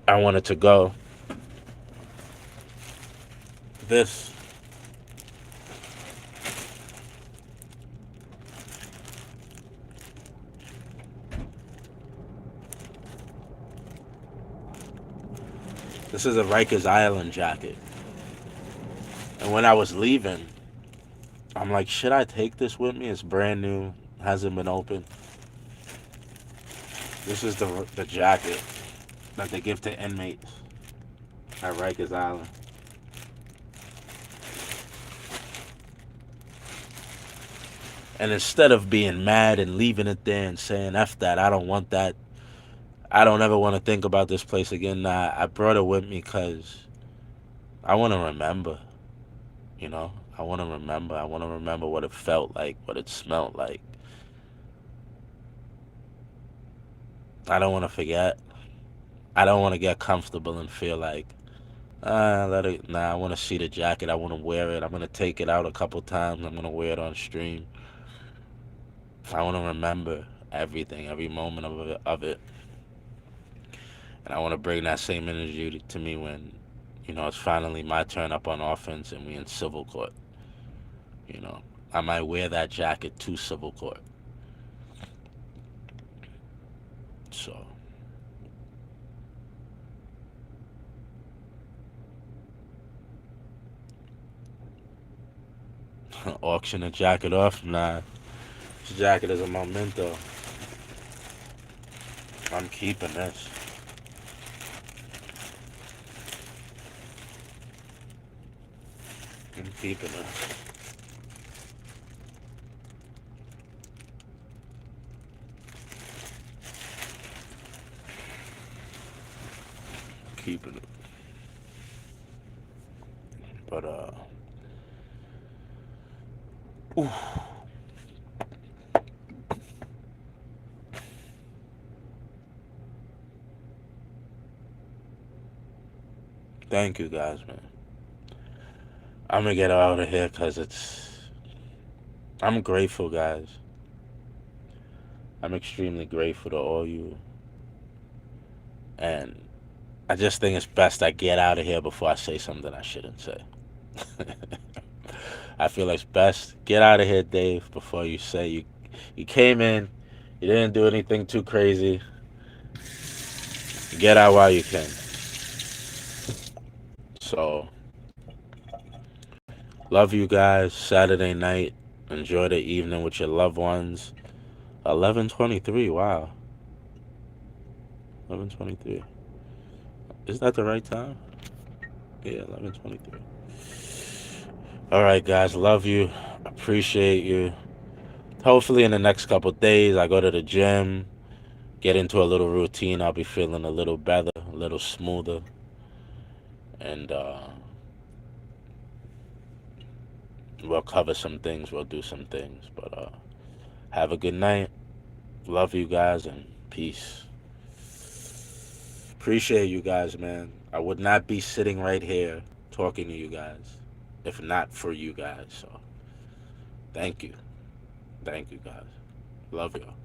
[SPEAKER 1] I wanted to go. This this is a Rikers Island jacket. And when I was leaving, I'm like, should I take this with me? It's brand new, hasn't been opened. This is the jacket that they give to inmates at Rikers Island. And instead of being mad and leaving it there and saying, F that, I don't want that, I don't ever want to think about this place again, nah, I brought it with me because I want to remember, I want to remember. I want to remember what it felt like, what it smelled like. I don't want to forget. I don't want to get comfortable and feel like, let it. Nah, I want to see the jacket. I want to wear it. I'm gonna take it out a couple times. I'm gonna wear it on stream. I want to remember everything, every moment of it, and I want to bring that same energy to me when, it's finally my turn up on offense and we in civil court. You know, I might wear that jacket to civil court. So auction the jacket off. Nah, this jacket is a memento. I'm keeping this. I'm keeping this. Keeping it. But ooh, thank you guys, man. I'm gonna get out of here because I'm grateful, guys. I'm extremely grateful to all you, and I just think it's best I get out of here before I say something I shouldn't say. I feel it's best get out of here, Dave, before you say you came in, you didn't do anything too crazy. Get out while you can. So, love you guys. Saturday night. Enjoy the evening with your loved ones. 11:23. Wow. 11:23. Is that the right time? Yeah, 11:23. All right, guys. Love you. Appreciate you. Hopefully, in the next couple days, I go to the gym, get into a little routine. I'll be feeling a little better, a little smoother, and we'll cover some things. We'll do some things. But have a good night. Love you guys and peace. Appreciate you guys, man. I would not be sitting right here talking to you guys if not for you guys. So thank you. Thank you guys. Love y'all.